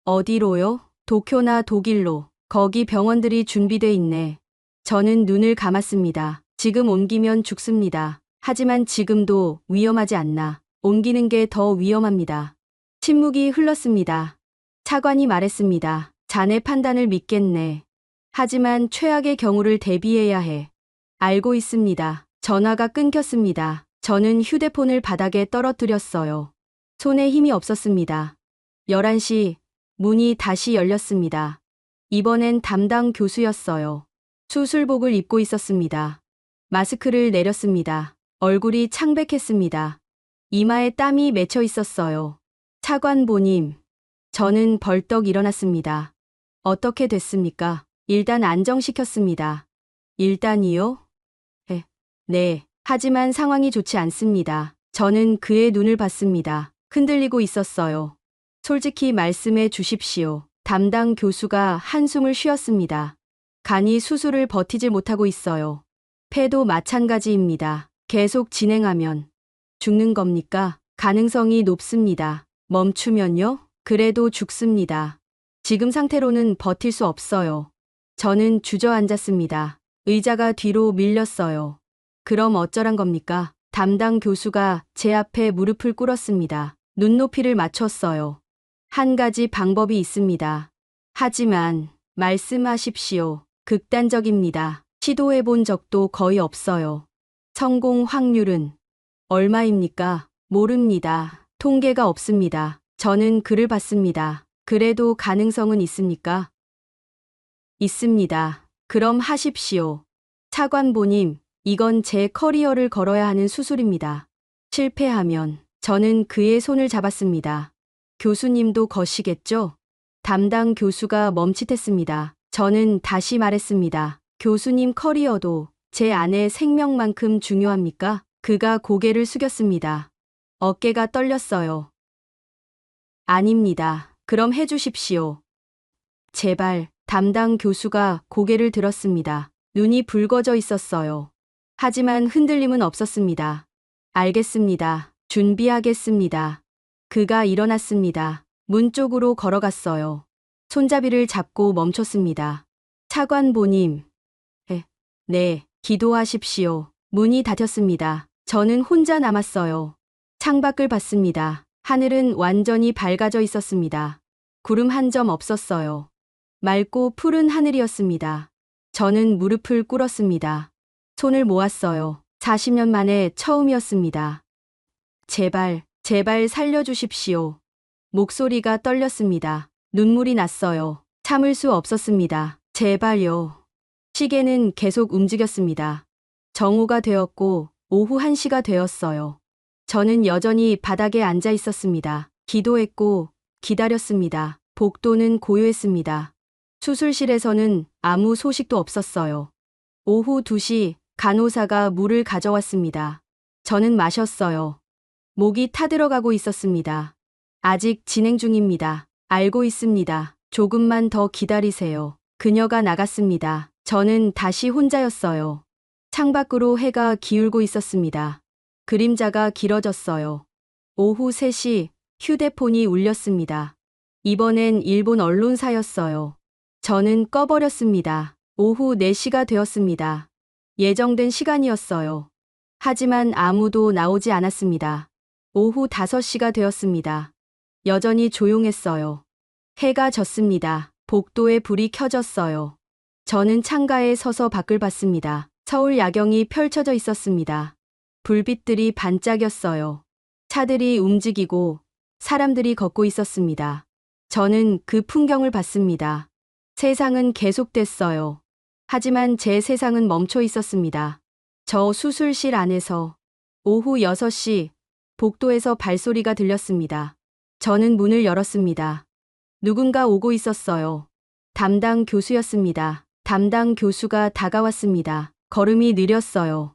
어디로요? 도쿄나 독일로. 거기 병원들이 준비돼 있네. 저는 눈을 감았습니다. 지금 옮기면 죽습니다. 하지만 지금도 위험하지 않나. 옮기는 게 더 위험합니다. 침묵이 흘렀습니다. 차관이 말했습니다. 자네 판단을 믿겠네. 하지만 최악의 경우를 대비해야 해. 알고 있습니다. 전화가 끊겼습니다. 저는 휴대폰을 바닥에 떨어뜨렸어요. 손에 힘이 없었습니다. 11시, 문이 다시 열렸습니다. 이번엔 담당 교수였어요. 수술복을 입고 있었습니다. 마스크를 내렸습니다. 얼굴이 창백했습니다. 이마에 땀이 맺혀 있었어요. 차관보님, 저는 벌떡 일어났습니다. 어떻게 됐습니까? 일단 안정시켰습니다. 일단이요? 네. 하지만 상황이 좋지 않습니다. 저는 그의 눈을 봤습니다. 흔들리고 있었어요. 솔직히 말씀해 주십시오. 담당 교수가 한숨을 쉬었습니다. 간이 수술을 버티질 못하고 있어요. 폐도 마찬가지입니다. 계속 진행하면 죽는 겁니까? 가능성이 높습니다. 멈추면요? 그래도 죽습니다. 지금 상태로는 버틸 수 없어요. 저는 주저앉았습니다. 의자가 뒤로 밀렸어요. 그럼 어쩌란 겁니까? 담당 교수가 제 앞에 무릎을 꿇었습니다. 눈높이를 맞췄어요. 한 가지 방법이 있습니다. 하지만 말씀하십시오. 극단적입니다. 시도해 본 적도 거의 없어요. 성공 확률은 얼마입니까? 모릅니다. 통계가 없습니다. 저는 글을 봤습니다. 그래도 가능성은 있습니까? 있습니다. 그럼 하십시오. 차관보님, 이건 제 커리어를 걸어야 하는 수술입니다. 실패하면 저는 그의 손을 잡았습니다. 교수님도 거시겠죠? 담당 교수가 멈칫했습니다. 저는 다시 말했습니다. 교수님 커리어도 제 아내 생명만큼 중요합니까? 그가 고개를 숙였습니다. 어깨가 떨렸어요. 아닙니다. 그럼 해주십시오. 제발. 담당 교수가 고개를 들었습니다. 눈이 붉어져 있었어요. 하지만 흔들림은 없었습니다. 알겠습니다. 준비하겠습니다. 그가 일어났습니다. 문 쪽으로 걸어갔어요. 손잡이를 잡고 멈췄습니다. 차관보님. 네, 기도하십시오. 문이 닫혔습니다. 저는 혼자 남았어요. 창밖을 봤습니다. 하늘은 완전히 밝아져 있었습니다. 구름 한 점 없었어요. 맑고 푸른 하늘이었습니다. 저는 무릎을 꿇었습니다. 손을 모았어요. 40년 만에 처음이었습니다. 제발, 제발 살려주십시오. 목소리가 떨렸습니다. 눈물이 났어요. 참을 수 없었습니다. 제발요. 시계는 계속 움직였습니다. 정오가 되었고 오후 1시가 되었어요. 저는 여전히 바닥에 앉아 있었습니다. 기도했고 기다렸습니다. 복도는 고요했습니다. 수술실에서는 아무 소식도 없었어요. 오후 2시 간호사가 물을 가져왔습니다. 저는 마셨어요. 목이 타들어가고 있었습니다. 아직 진행 중입니다. 알고 있습니다. 조금만 더 기다리세요. 그녀가 나갔습니다. 저는 다시 혼자였어요. 창밖으로 해가 기울고 있었습니다. 그림자가 길어졌어요. 오후 3시 휴대폰이 울렸습니다. 이번엔 일본 언론사였어요. 저는 꺼버렸습니다. 오후 4시가 되었습니다. 예정된 시간이었어요. 하지만 아무도 나오지 않았습니다. 오후 5시가 되었습니다. 여전히 조용했어요. 해가 졌습니다. 복도에 불이 켜졌어요. 저는 창가에 서서 밖을 봤습니다. 서울 야경이 펼쳐져 있었습니다. 불빛들이 반짝였어요. 차들이 움직이고 사람들이 걷고 있었습니다. 저는 그 풍경을 봤습니다. 세상은 계속됐어요. 하지만 제 세상은 멈춰 있었습니다. 저 수술실 안에서 오후 6시 복도에서 발소리가 들렸습니다. 저는 문을 열었습니다. 누군가 오고 있었어요. 담당 교수였습니다. 담당 교수가 다가왔습니다. 걸음이 느렸어요.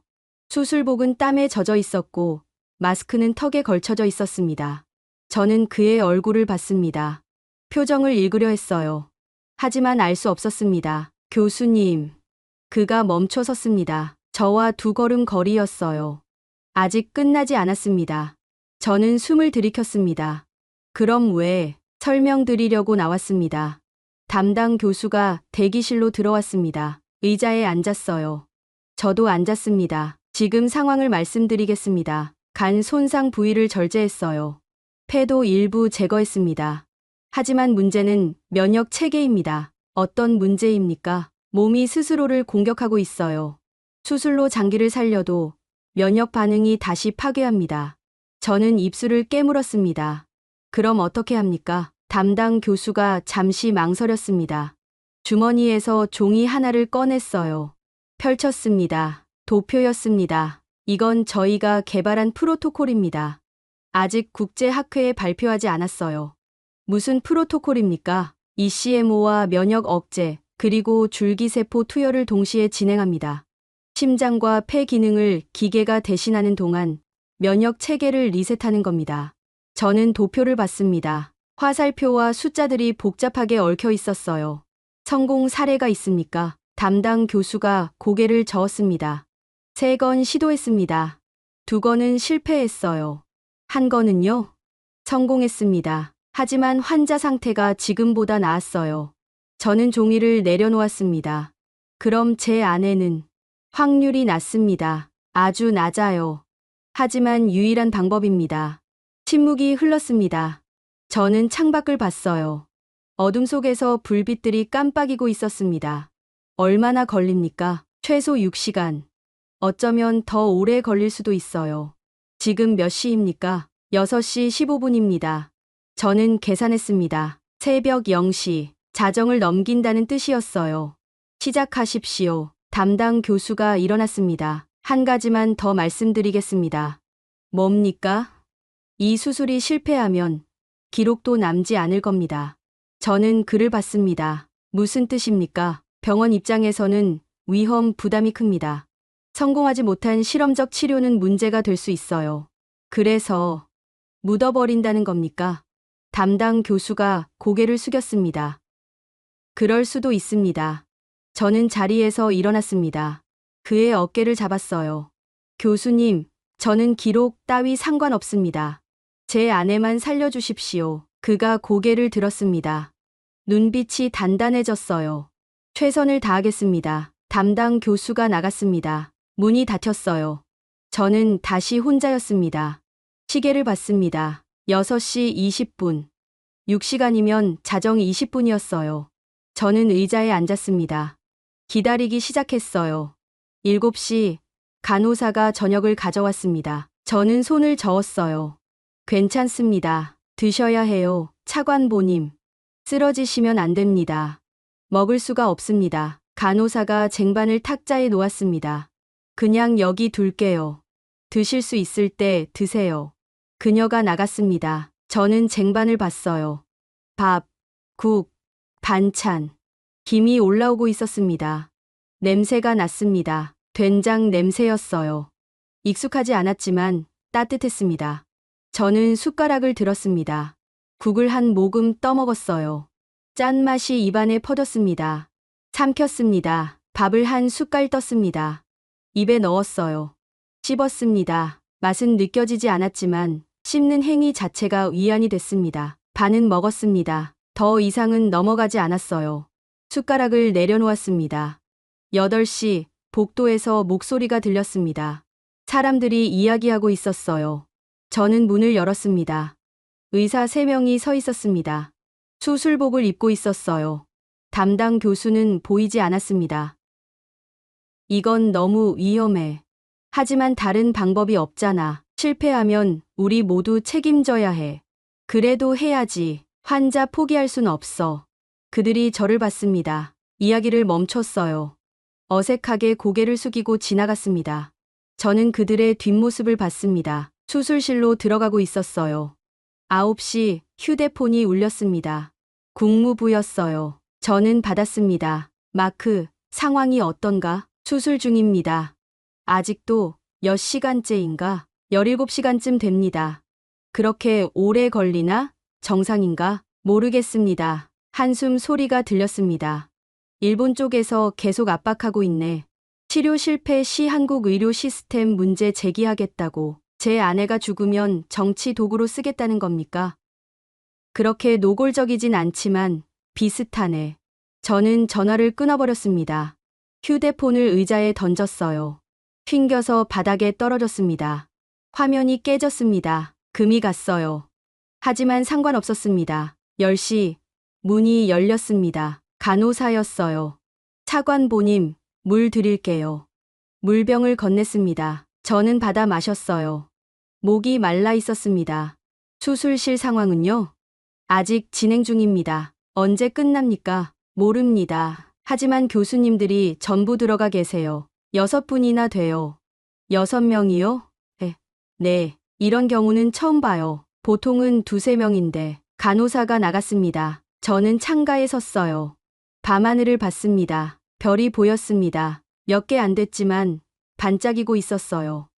수술복은 땀에 젖어 있었고 마스크는 턱에 걸쳐져 있었습니다. 저는 그의 얼굴을 봤습니다. 표정을 읽으려 했어요. 하지만 알 수 없었습니다. 교수님. 그가 멈춰 섰습니다. 저와 2걸음 거리였어요. 아직 끝나지 않았습니다. 저는 숨을 들이켰습니다. 그럼 왜? 설명드리려고 나왔습니다. 담당 교수가 대기실로 들어왔습니다. 의자에 앉았어요. 저도 앉았습니다. 지금 상황을 말씀드리겠습니다. 간 손상 부위를 절제했어요. 폐도 일부 제거했습니다. 하지만 문제는 면역 체계입니다. 어떤 문제입니까? 몸이 스스로를 공격하고 있어요. 수술로 장기를 살려도 면역 반응이 다시 파괴합니다. 저는 입술을 깨물었습니다. 그럼 어떻게 합니까? 담당 교수가 잠시 망설였습니다. 주머니에서 종이 하나를 꺼냈어요. 펼쳤습니다. 도표였습니다. 이건 저희가 개발한 프로토콜입니다. 아직 국제학회에 발표하지 않았어요. 무슨 프로토콜입니까? ECMO와 면역 억제, 그리고 줄기세포 투여를 동시에 진행합니다. 심장과 폐 기능을 기계가 대신하는 동안 면역 체계를 리셋하는 겁니다. 저는 도표를 봤습니다. 화살표와 숫자들이 복잡하게 얽혀 있었어요. 성공 사례가 있습니까? 담당 교수가 고개를 저었습니다. 3건 시도했습니다. 2건은 실패했어요. 1건은요? 성공했습니다. 하지만 환자 상태가 지금보다 나았어요. 저는 종이를 내려놓았습니다. 그럼 제 아내는? 확률이 낮습니다. 아주 낮아요. 하지만 유일한 방법입니다. 침묵이 흘렀습니다. 저는 창밖을 봤어요. 어둠 속에서 불빛들이 깜빡이고 있었습니다. 얼마나 걸립니까? 최소 6시간. 어쩌면 더 오래 걸릴 수도 있어요. 지금 몇 시입니까? 6시 15분입니다. 저는 계산했습니다. 새벽 0시. 자정을 넘긴다는 뜻이었어요. 시작하십시오. 담당 교수가 일어났습니다. 한 가지만 더 말씀드리겠습니다. 뭡니까? 이 수술이 실패하면 기록도 남지 않을 겁니다. 저는 글을 봤습니다. 무슨 뜻입니까? 병원 입장에서는 위험 부담이 큽니다. 성공하지 못한 실험적 치료는 문제가 될 수 있어요. 그래서 묻어버린다는 겁니까? 담당 교수가 고개를 숙였습니다. 그럴 수도 있습니다. 저는 자리에서 일어났습니다. 그의 어깨를 잡았어요. 교수님, 저는 기록 따위 상관없습니다. 제 아내만 살려주십시오. 그가 고개를 들었습니다. 눈빛이 단단해졌어요. 최선을 다하겠습니다. 담당 교수가 나갔습니다. 문이 닫혔어요. 저는 다시 혼자였습니다. 시계를 봤습니다. 6시 20분. 6시간이면 자정 20분이었어요. 저는 의자에 앉았습니다. 기다리기 시작했어요. 7시, 간호사가 저녁을 가져왔습니다. 저는 손을 저었어요. 괜찮습니다. 드셔야 해요. 차관보님. 쓰러지시면 안 됩니다. 먹을 수가 없습니다. 간호사가 쟁반을 탁자에 놓았습니다. 그냥 여기 둘게요. 드실 수 있을 때 드세요. 그녀가 나갔습니다. 저는 쟁반을 봤어요. 밥, 국, 반찬. 김이 올라오고 있었습니다. 냄새가 났습니다. 된장 냄새였어요. 익숙하지 않았지만 따뜻했습니다. 저는 숟가락을 들었습니다. 국을 한 모금 떠먹었어요. 짠맛이 입안에 퍼졌습니다. 삼켰습니다. 밥을 한 숟갈 떴습니다. 입에 넣었어요. 씹었습니다. 맛은 느껴지지 않았지만 씹는 행위 자체가 위안이 됐습니다. 반은 먹었습니다. 더 이상은 넘어가지 않았어요. 숟가락을 내려놓았습니다. 8시, 복도에서 목소리가 들렸습니다. 사람들이 이야기하고 있었어요. 저는 문을 열었습니다. 의사 3명이 서 있었습니다. 수술복을 입고 있었어요. 담당 교수는 보이지 않았습니다. 이건 너무 위험해. 하지만 다른 방법이 없잖아. 실패하면 우리 모두 책임져야 해. 그래도 해야지. 환자 포기할 순 없어. 그들이 저를 봤습니다. 이야기를 멈췄어요. 어색하게 고개를 숙이고 지나갔습니다. 저는 그들의 뒷모습을 봤습니다. 수술실로 들어가고 있었어요. 9시 휴대폰이 울렸습니다. 국무부였어요. 저는 받았습니다. 마크, 상황이 어떤가? 수술 중입니다. 아직도 몇 시간째인가? 17시간쯤 됩니다. 그렇게 오래 걸리나? 정상인가? 모르겠습니다. 한숨 소리가 들렸습니다. 일본 쪽에서 계속 압박하고 있네. 치료 실패 시 한국 의료 시스템 문제 제기하겠다고. 제 아내가 죽으면 정치 도구로 쓰겠다는 겁니까? 그렇게 노골적이진 않지만 비슷하네. 저는 전화를 끊어버렸습니다. 휴대폰을 의자에 던졌어요. 튕겨서 바닥에 떨어졌습니다. 화면이 깨졌습니다. 금이 갔어요. 하지만 상관없었습니다. 10시, 문이 열렸습니다. 간호사였어요. 차관보님, 물 드릴게요. 물병을 건넸습니다. 저는 받아 마셨어요. 목이 말라 있었습니다. 수술실 상황은요? 아직 진행 중입니다. 언제 끝납니까? 모릅니다. 하지만 교수님들이 전부 들어가 계세요. 6분이나 돼요. 6명이요? 네. 이런 경우는 처음 봐요. 보통은 2~3명인데 간호사가 나갔습니다. 저는 창가에 섰어요. 밤하늘을 봤습니다. 별이 보였습니다. 몇 개 안 됐지만 반짝이고 있었어요.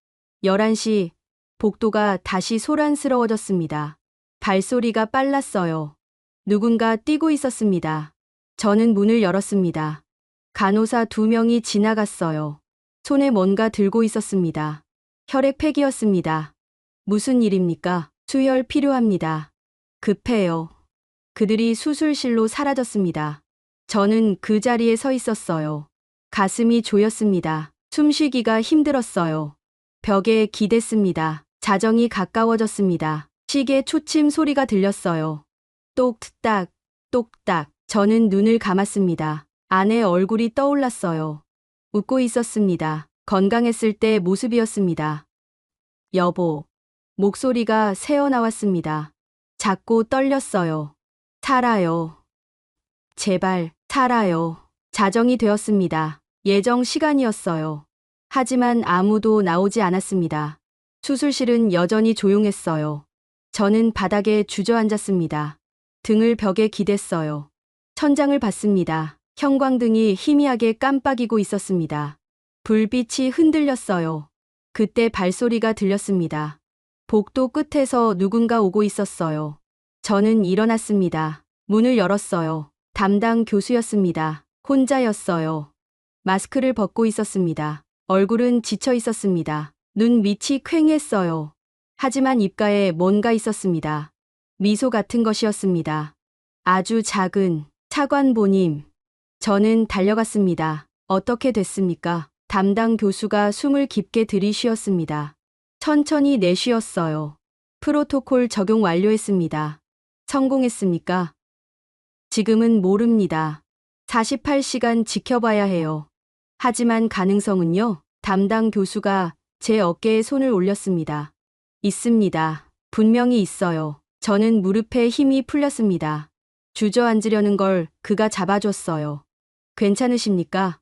11시, 복도가 다시 소란스러워졌습니다. 발소리가 빨랐어요. 누군가 뛰고 있었습니다. 저는 문을 열었습니다. 간호사 2명이 지나갔어요. 손에 뭔가 들고 있었습니다. 혈액팩이었습니다. 무슨 일입니까? 수혈 필요합니다. 급해요. 그들이 수술실로 사라졌습니다. 저는 그 자리에 서 있었어요. 가슴이 조였습니다. 숨쉬기가 힘들었어요. 벽에 기댔습니다. 자정이 가까워졌습니다. 시계 초침 소리가 들렸어요. 똑딱, 똑딱. 저는 눈을 감았습니다. 아내 얼굴이 떠올랐어요. 웃고 있었습니다. 건강했을 때 모습이었습니다. 여보. 목소리가 새어나왔습니다. 작고 떨렸어요. 살아요. 제발, 살아요. 자정이 되었습니다. 예정 시간이었어요. 하지만 아무도 나오지 않았습니다. 수술실은 여전히 조용했어요. 저는 바닥에 주저앉았습니다. 등을 벽에 기댔어요. 천장을 봤습니다. 형광등이 희미하게 깜빡이고 있었습니다. 불빛이 흔들렸어요. 그때 발소리가 들렸습니다. 복도 끝에서 누군가 오고 있었어요. 저는 일어났습니다. 문을 열었어요. 담당 교수였습니다. 혼자였어요. 마스크를 벗고 있었습니다. 얼굴은 지쳐 있었습니다. 눈 밑이 퀭했어요. 하지만 입가에 뭔가 있었습니다. 미소 같은 것이었습니다. 아주 작은 차관보님. 저는 달려갔습니다. 어떻게 됐습니까? 담당 교수가 숨을 깊게 들이쉬었습니다. 천천히 내쉬었어요. 프로토콜 적용 완료했습니다. 성공했습니까? 지금은 모릅니다. 48시간 지켜봐야 해요. 하지만 가능성은요? 담당 교수가 제 어깨에 손을 올렸습니다. 있습니다. 분명히 있어요. 저는 무릎에 힘이 풀렸습니다. 주저앉으려는 걸 그가 잡아줬어요. 괜찮으십니까?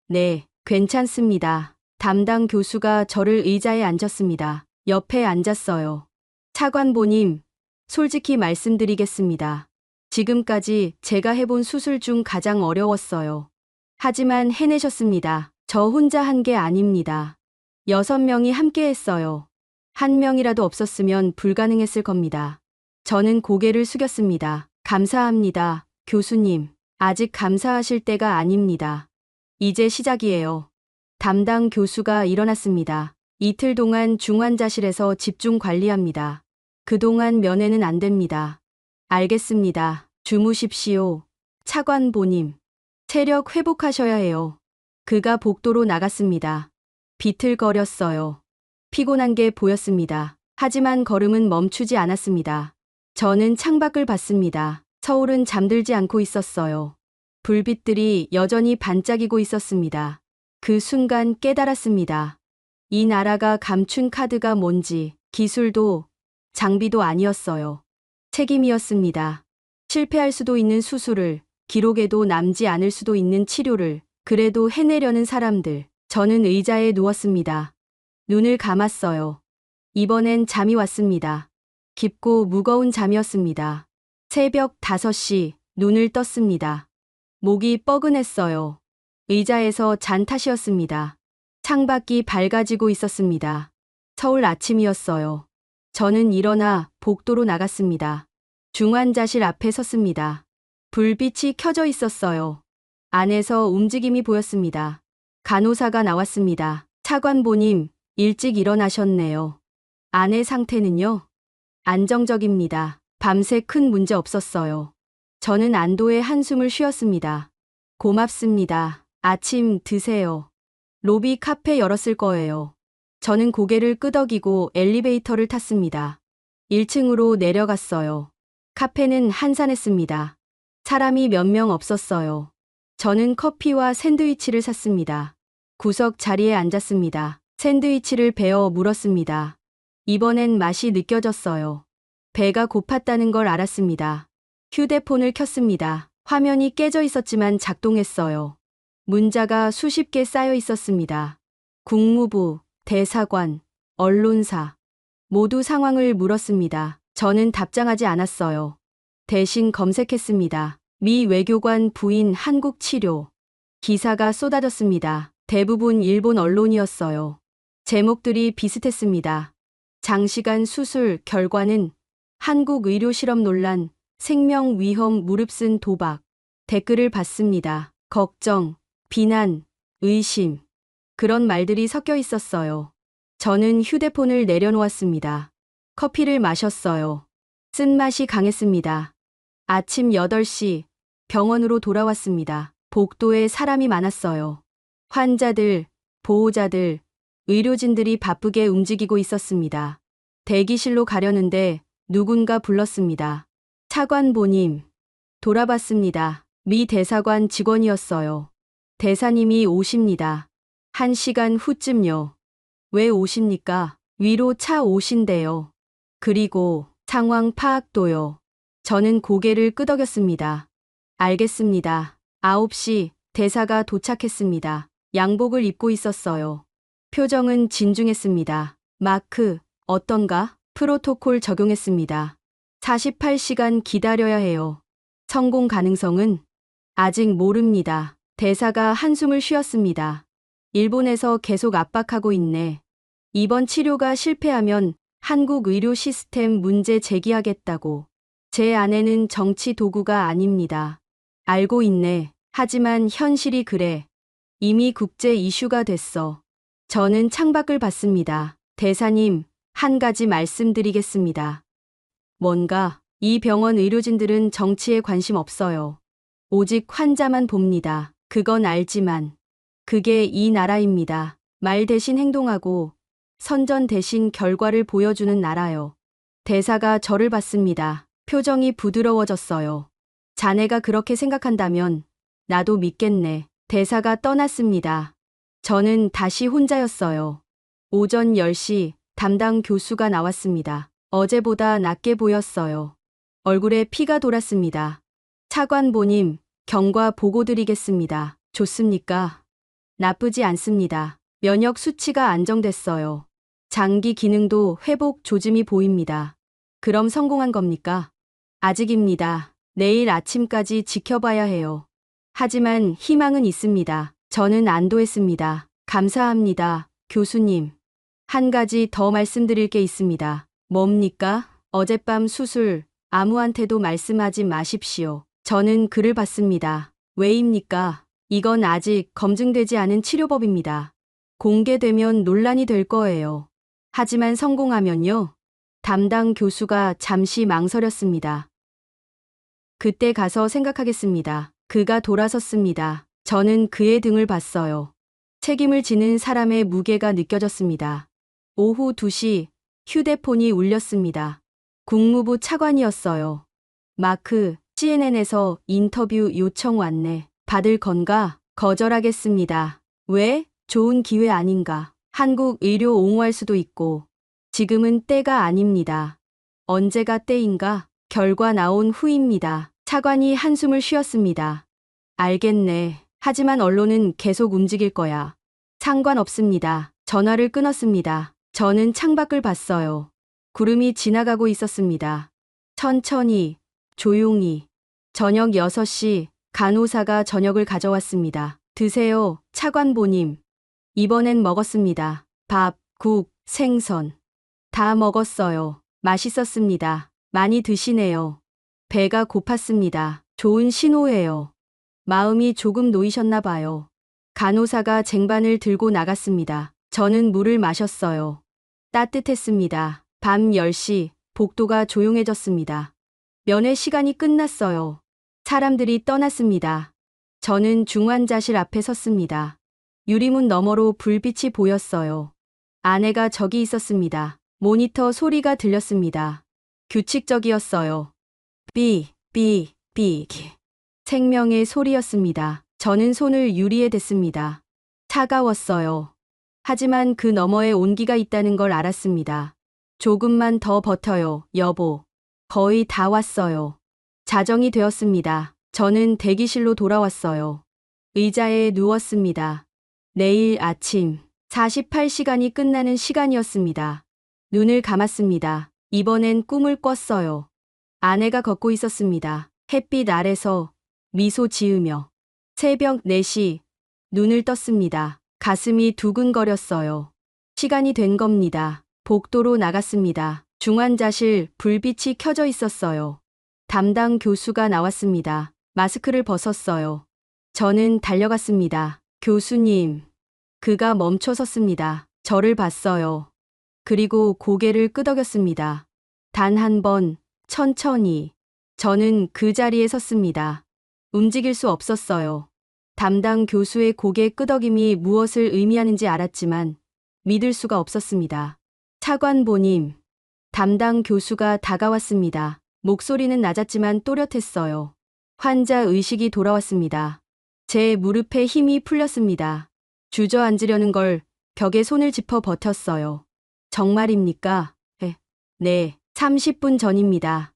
네, 괜찮습니다. 담당 교수가 저를 의자에 앉혔습니다. 옆에 앉았어요. 차관보님, 솔직히 말씀드리겠습니다. 지금까지 제가 해본 수술 중 가장 어려웠어요. 하지만 해내셨습니다. 저 혼자 한 게 아닙니다. 6명이 함께 했어요. 한 명이라도 없었으면 불가능했을 겁니다. 저는 고개를 숙였습니다. 감사합니다, 교수님. 아직 감사하실 때가 아닙니다. 이제 시작이에요. 담당 교수가 일어났습니다. 이틀 동안 중환자실에서 집중 관리합니다. 그동안 면회는 안 됩니다. 알겠습니다. 주무십시오. 차관보님. 체력 회복하셔야 해요. 그가 복도로 나갔습니다. 비틀거렸어요. 피곤한 게 보였습니다. 하지만 걸음은 멈추지 않았습니다. 저는 창밖을 봤습니다. 서울은 잠들지 않고 있었어요. 불빛들이 여전히 반짝이고 있었습니다. 그 순간 깨달았습니다. 이 나라가 감춘 카드가 뭔지, 기술도, 장비도 아니었어요. 책임이었습니다. 실패할 수도 있는 수술을, 기록에도 남지 않을 수도 있는 치료를, 그래도 해내려는 사람들. 저는 의자에 누웠습니다. 눈을 감았어요. 이번엔 잠이 왔습니다. 깊고 무거운 잠이었습니다. 새벽 5시, 눈을 떴습니다. 목이 뻐근했어요. 의자에서 잔 탓이었습니다. 창밖이 밝아지고 있었습니다. 서울 아침이었어요. 저는 일어나 복도로 나갔습니다. 중환자실 앞에 섰습니다. 불빛이 켜져 있었어요. 안에서 움직임이 보였습니다. 간호사가 나왔습니다. 차관보님, 일찍 일어나셨네요. 아내 상태는요? 안정적입니다. 밤새 큰 문제 없었어요. 저는 안도의 한숨을 쉬었습니다. 고맙습니다. 아침 드세요. 로비 카페 열었을 거예요. 저는 고개를 끄덕이고 엘리베이터를 탔습니다. 1층으로 내려갔어요. 카페는 한산했습니다. 사람이 몇 명 없었어요. 저는 커피와 샌드위치를 샀습니다. 구석 자리에 앉았습니다. 샌드위치를 베어 물었습니다. 이번엔 맛이 느껴졌어요. 배가 고팠다는 걸 알았습니다. 휴대폰을 켰습니다. 화면이 깨져 있었지만 작동했어요. 문자가 수십 개 쌓여 있었습니다. 국무부, 대사관, 언론사 모두 상황을 물었습니다. 저는 답장하지 않았어요. 대신 검색했습니다. 미 외교관 부인 한국 치료. 기사가 쏟아졌습니다. 대부분 일본 언론이었어요. 제목들이 비슷했습니다. 장시간 수술 결과는 한국 의료 실험 논란, 생명 위험 무릅쓴 도박. 댓글을 봤습니다. 걱정, 비난, 의심. 그런 말들이 섞여 있었어요. 저는 휴대폰을 내려놓았습니다. 커피를 마셨어요. 쓴맛이 강했습니다. 아침 8시 병원으로 돌아왔습니다. 복도에 사람이 많았어요. 환자들, 보호자들, 의료진들이 바쁘게 움직이고 있었습니다. 대기실로 가려는데 누군가 불렀습니다. 차관보님. 돌아봤습니다. 미 대사관 직원이었어요. 대사님이 오십니다. 1시간 후쯤요. 왜 오십니까? 위로 차 오신대요. 그리고 상황 파악도요. 저는 고개를 끄덕였습니다. 알겠습니다. 9시 대사가 도착했습니다. 양복을 입고 있었어요. 표정은 진중했습니다. 마크, 어떤가? 프로토콜 적용했습니다. 48시간 기다려야 해요. 성공 가능성은? 아직 모릅니다. 대사가 한숨을 쉬었습니다. 일본에서 계속 압박하고 있네. 이번 치료가 실패하면 한국 의료 시스템 문제 제기하겠다고. 제 아내는 정치 도구가 아닙니다. 알고 있네. 하지만 현실이 그래. 이미 국제 이슈가 됐어. 저는 창밖을 봤습니다. 대사님, 한 가지 말씀드리겠습니다. 뭔가, 이 병원 의료진들은 정치에 관심 없어요. 오직 환자만 봅니다. 그건 알지만. 그게 이 나라입니다. 말 대신 행동하고 선전 대신 결과를 보여주는 나라요. 대사가 저를 봤습니다. 표정이 부드러워졌어요. 자네가 그렇게 생각한다면 나도 믿겠네. 대사가 떠났습니다. 저는 다시 혼자였어요. 오전 10시 담당 교수가 나왔습니다. 어제보다 낫게 보였어요. 얼굴에 피가 돌았습니다. 차관보님, 경과 보고 드리겠습니다. 좋습니까? 나쁘지 않습니다. 면역 수치가 안정됐어요. 장기 기능도 회복 조짐이 보입니다. 그럼 성공한 겁니까? 아직입니다. 내일 아침까지 지켜봐야 해요. 하지만 희망은 있습니다. 저는 안도했습니다. 감사합니다, 교수님. 한 가지 더 말씀드릴 게 있습니다. 뭡니까? 어젯밤 수술, 아무한테도 말씀하지 마십시오. 저는 글을 받습니다. 왜입니까? 이건 아직 검증되지 않은 치료법입니다. 공개되면 논란이 될 거예요. 하지만 성공하면요? 담당 교수가 잠시 망설였습니다. 그때 가서 생각하겠습니다. 그가 돌아섰습니다. 저는 그의 등을 봤어요. 책임을 지는 사람의 무게가 느껴졌습니다. 오후 2시 휴대폰이 울렸습니다. 국무부 차관이었어요. 마크, CNN에서 인터뷰 요청 왔네. 받을 건가? 거절하겠습니다. 왜? 좋은 기회 아닌가. 한국 의료 옹호할 수도 있고. 지금은 때가 아닙니다. 언제가 때인가? 결과 나온 후입니다. 차관이 한숨을 쉬었습니다. 알겠네. 하지만 언론은 계속 움직일 거야. 상관없습니다. 전화를 끊었습니다. 저는 창밖을 봤어요. 구름이 지나가고 있었습니다. 천천히, 조용히. 저녁 6시 간호사가 저녁을 가져왔습니다. 드세요, 차관보님. 이번엔 먹었습니다. 밥, 국, 생선. 다 먹었어요. 맛있었습니다. 많이 드시네요. 배가 고팠습니다. 좋은 신호예요. 마음이 조금 놓이셨나 봐요. 간호사가 쟁반을 들고 나갔습니다. 저는 물을 마셨어요. 따뜻했습니다. 밤 10시 복도가 조용해졌습니다. 면회 시간이 끝났어요. 사람들이 떠났습니다. 저는 중환자실 앞에 섰습니다. 유리문 너머로 불빛이 보였어요. 아내가 저기 있었습니다. 모니터 소리가 들렸습니다. 규칙적이었어요. 삐, 삐, 삐. 생명의 소리였습니다. 저는 손을 유리에 댔습니다. 차가웠어요. 하지만 그 너머에 온기가 있다는 걸 알았습니다. 조금만 더 버텨요, 여보. 거의 다 왔어요. 자정이 되었습니다. 저는 대기실로 돌아왔어요. 의자에 누웠습니다. 내일 아침 48시간이 끝나는 시간이었습니다. 눈을 감았습니다. 이번엔 꿈을 꿨어요. 아내가 걷고 있었습니다. 햇빛 아래서 미소 지으며 새벽 4시 눈을 떴습니다. 가슴이 두근거렸어요. 시간이 된 겁니다. 복도로 나갔습니다. 중환자실 불빛이 켜져 있었어요. 담당 교수가 나왔습니다. 마스크를 벗었어요. 저는 달려갔습니다. 교수님. 그가 멈춰 섰습니다. 저를 봤어요. 그리고 고개를 끄덕였습니다. 단 한 번, 천천히. 저는 그 자리에 섰습니다. 움직일 수 없었어요. 담당 교수의 고개 끄덕임이 무엇을 의미하는지 알았지만 믿을 수가 없었습니다. 차관보님. 담당 교수가 다가왔습니다. 목소리는 낮았지만 또렷했어요. 환자 의식이 돌아왔습니다. 제 무릎에 힘이 풀렸습니다. 주저앉으려는 걸 벽에 손을 짚어 버텼어요. 정말입니까? 네, 30분 전입니다.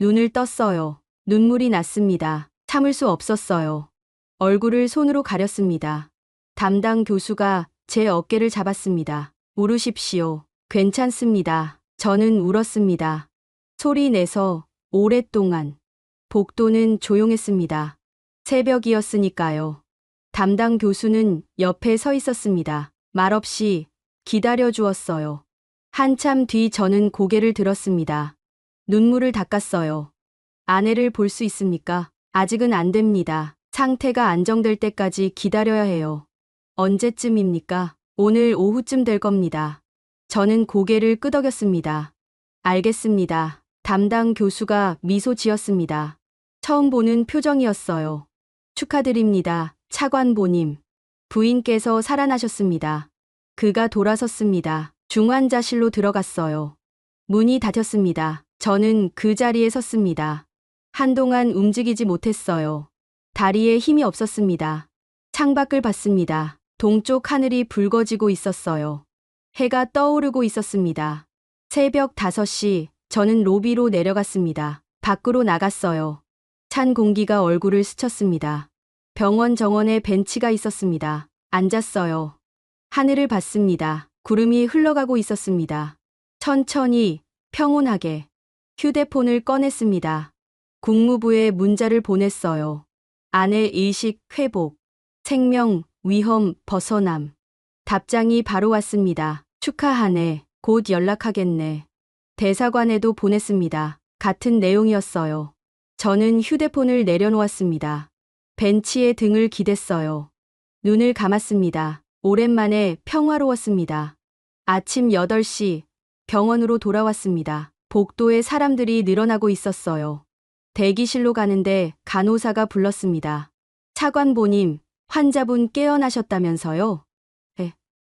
눈을 떴어요. 눈물이 났습니다. 참을 수 없었어요. 얼굴을 손으로 가렸습니다. 담당 교수가 제 어깨를 잡았습니다. 울으십시오. 괜찮습니다. 저는 울었습니다. 소리 내서 오랫동안. 복도는 조용했습니다. 새벽이었으니까요. 담당 교수는 옆에 서 있었습니다. 말없이 기다려 주었어요. 한참 뒤 저는 고개를 들었습니다. 눈물을 닦았어요. 아내를 볼 수 있습니까? 아직은 안 됩니다. 상태가 안정될 때까지 기다려야 해요. 언제쯤입니까? 오늘 오후쯤 될 겁니다. 저는 고개를 끄덕였습니다. 알겠습니다. 담당 교수가 미소 지었습니다. 처음 보는 표정이었어요. 축하드립니다. 차관보님. 부인께서 살아나셨습니다. 그가 돌아섰습니다. 중환자실로 들어갔어요. 문이 닫혔습니다. 저는 그 자리에 섰습니다. 한동안 움직이지 못했어요. 다리에 힘이 없었습니다. 창밖을 봤습니다. 동쪽 하늘이 붉어지고 있었어요. 해가 떠오르고 있었습니다. 새벽 5시, 저는 로비로 내려갔습니다. 밖으로 나갔어요. 찬 공기가 얼굴을 스쳤습니다. 병원 정원에 벤치가 있었습니다. 앉았어요. 하늘을 봤습니다. 구름이 흘러가고 있었습니다. 천천히, 평온하게. 휴대폰을 꺼냈습니다. 국무부에 문자를 보냈어요. 아내 의식 회복, 생명, 위험, 벗어남. 답장이 바로 왔습니다. 축하하네. 곧 연락하겠네. 대사관에도 보냈습니다. 같은 내용이었어요. 저는 휴대폰을 내려놓았습니다. 벤치에 등을 기댔어요. 눈을 감았습니다. 오랜만에 평화로웠습니다. 아침 8시 병원으로 돌아왔습니다. 복도에 사람들이 늘어나고 있었어요. 대기실로 가는데 간호사가 불렀습니다. 차관보님, 환자분 깨어나셨다면서요?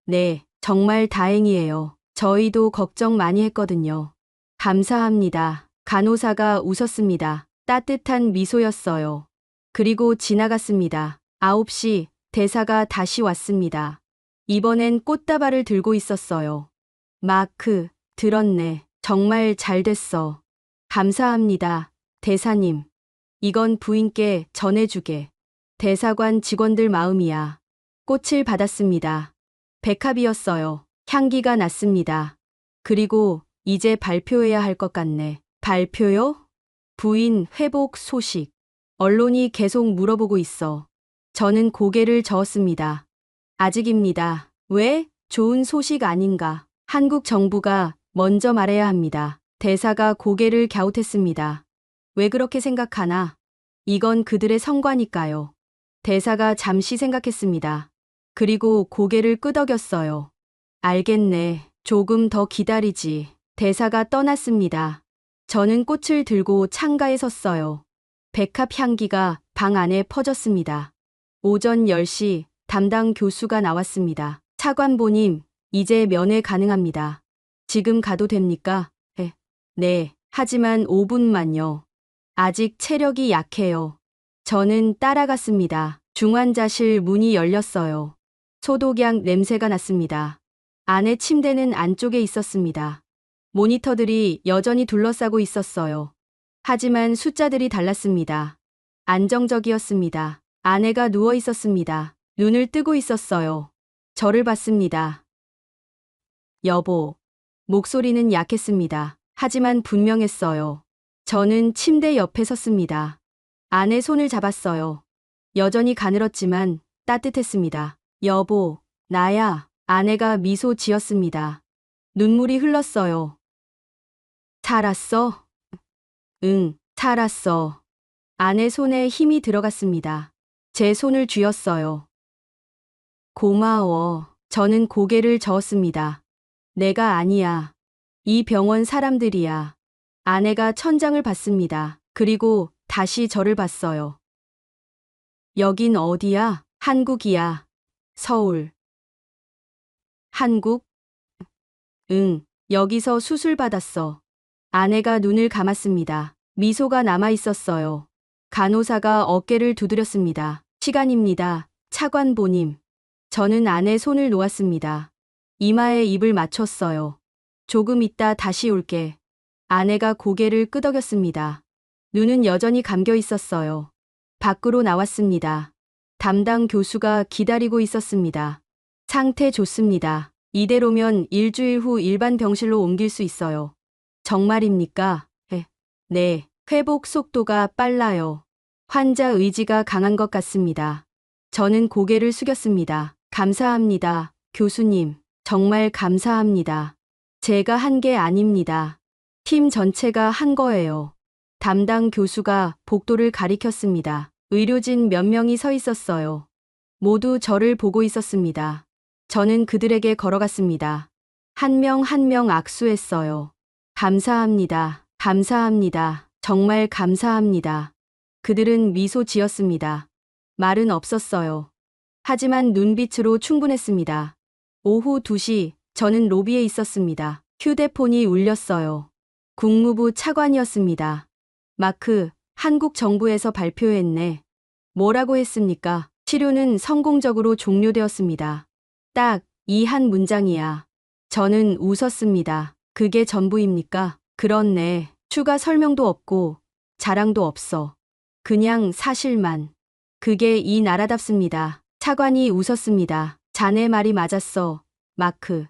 네, 정말 다행이에요. 저희도 걱정 많이 했거든요. 감사합니다. 간호사가 웃었습니다. 따뜻한 미소였어요. 그리고 지나갔습니다. 9시, 대사가 다시 왔습니다. 이번엔 꽃다발을 들고 있었어요. 마크, 들었네. 정말 잘 됐어. 감사합니다. 대사님. 이건 부인께 전해주게. 대사관 직원들 마음이야. 꽃을 받았습니다. 백합이었어요. 향기가 났습니다. 그리고 이제 발표해야 할 것 같네. 발표요? 부인 회복 소식. 언론이 계속 물어보고 있어. 저는 고개를 저었습니다. 아직입니다. 왜? 좋은 소식 아닌가? 한국 정부가 먼저 말해야 합니다. 대사가 고개를 갸웃했습니다. 왜 그렇게 생각하나? 이건 그들의 성과니까요. 대사가 잠시 생각했습니다. 그리고 고개를 끄덕였어요. 알겠네. 조금 더 기다리지. 대사가 떠났습니다. 저는 꽃을 들고 창가에 섰어요. 백합 향기가 방 안에 퍼졌습니다. 오전 10시 담당 교수가 나왔습니다. 차관보님, 이제 면회 가능합니다. 지금 가도 됩니까? 네. 하지만 5분만요. 아직 체력이 약해요. 저는 따라갔습니다. 중환자실 문이 열렸어요. 소독약 냄새가 났습니다. 안에 침대는 안쪽에 있었습니다. 모니터들이 여전히 둘러싸고 있었어요. 하지만 숫자들이 달랐습니다. 안정적이었습니다. 아내가 누워 있었습니다. 눈을 뜨고 있었어요. 저를 봤습니다. 여보. 목소리는 약했습니다. 하지만 분명했어요. 저는 침대 옆에 섰습니다. 아내 손을 잡았어요. 여전히 가늘었지만 따뜻했습니다. 여보, 나야. 아내가 미소 지었습니다. 눈물이 흘렀어요. 살았어? 응, 살았어. 아내 손에 힘이 들어갔습니다. 제 손을 쥐었어요. 고마워. 저는 고개를 저었습니다. 내가 아니야. 이 병원 사람들이야. 아내가 천장을 봤습니다. 그리고 다시 저를 봤어요. 여긴 어디야? 한국이야. 서울. 한국? 응, 여기서 수술 받았어. 아내가 눈을 감았습니다. 미소가 남아 있었어요. 간호사가 어깨를 두드렸습니다. 시간입니다. 차관보님. 저는 아내 손을 놓았습니다. 이마에 입을 맞췄어요. 조금 있다 다시 올게. 아내가 고개를 끄덕였습니다. 눈은 여전히 감겨 있었어요. 밖으로 나왔습니다. 담당 교수가 기다리고 있었습니다. 상태 좋습니다. 이대로면 일주일 후 일반 병실로 옮길 수 있어요. 정말입니까? 네. 회복 속도가 빨라요. 환자 의지가 강한 것 같습니다. 저는 고개를 숙였습니다. 감사합니다. 교수님. 정말 감사합니다. 제가 한 게 아닙니다. 팀 전체가 한 거예요. 담당 교수가 복도를 가리켰습니다. 의료진 몇 명이 서 있었어요. 모두 저를 보고 있었습니다. 저는 그들에게 걸어갔습니다. 한 명 한 명 악수했어요. 감사합니다. 감사합니다. 정말 감사합니다. 그들은 미소 지었습니다. 말은 없었어요. 하지만 눈빛으로 충분했습니다. 오후 2시, 저는 로비에 있었습니다. 휴대폰이 울렸어요. 국무부 차관이었습니다. 마크, 한국 정부에서 발표했네. 뭐라고 했습니까? 치료는 성공적으로 종료되었습니다. 딱 이 한 문장이야. 저는 웃었습니다. 그게 전부입니까? 그렇네. 추가 설명도 없고 자랑도 없어. 그냥 사실만. 그게 이 나라답습니다. 차관이 웃었습니다. 자네 말이 맞았어, 마크.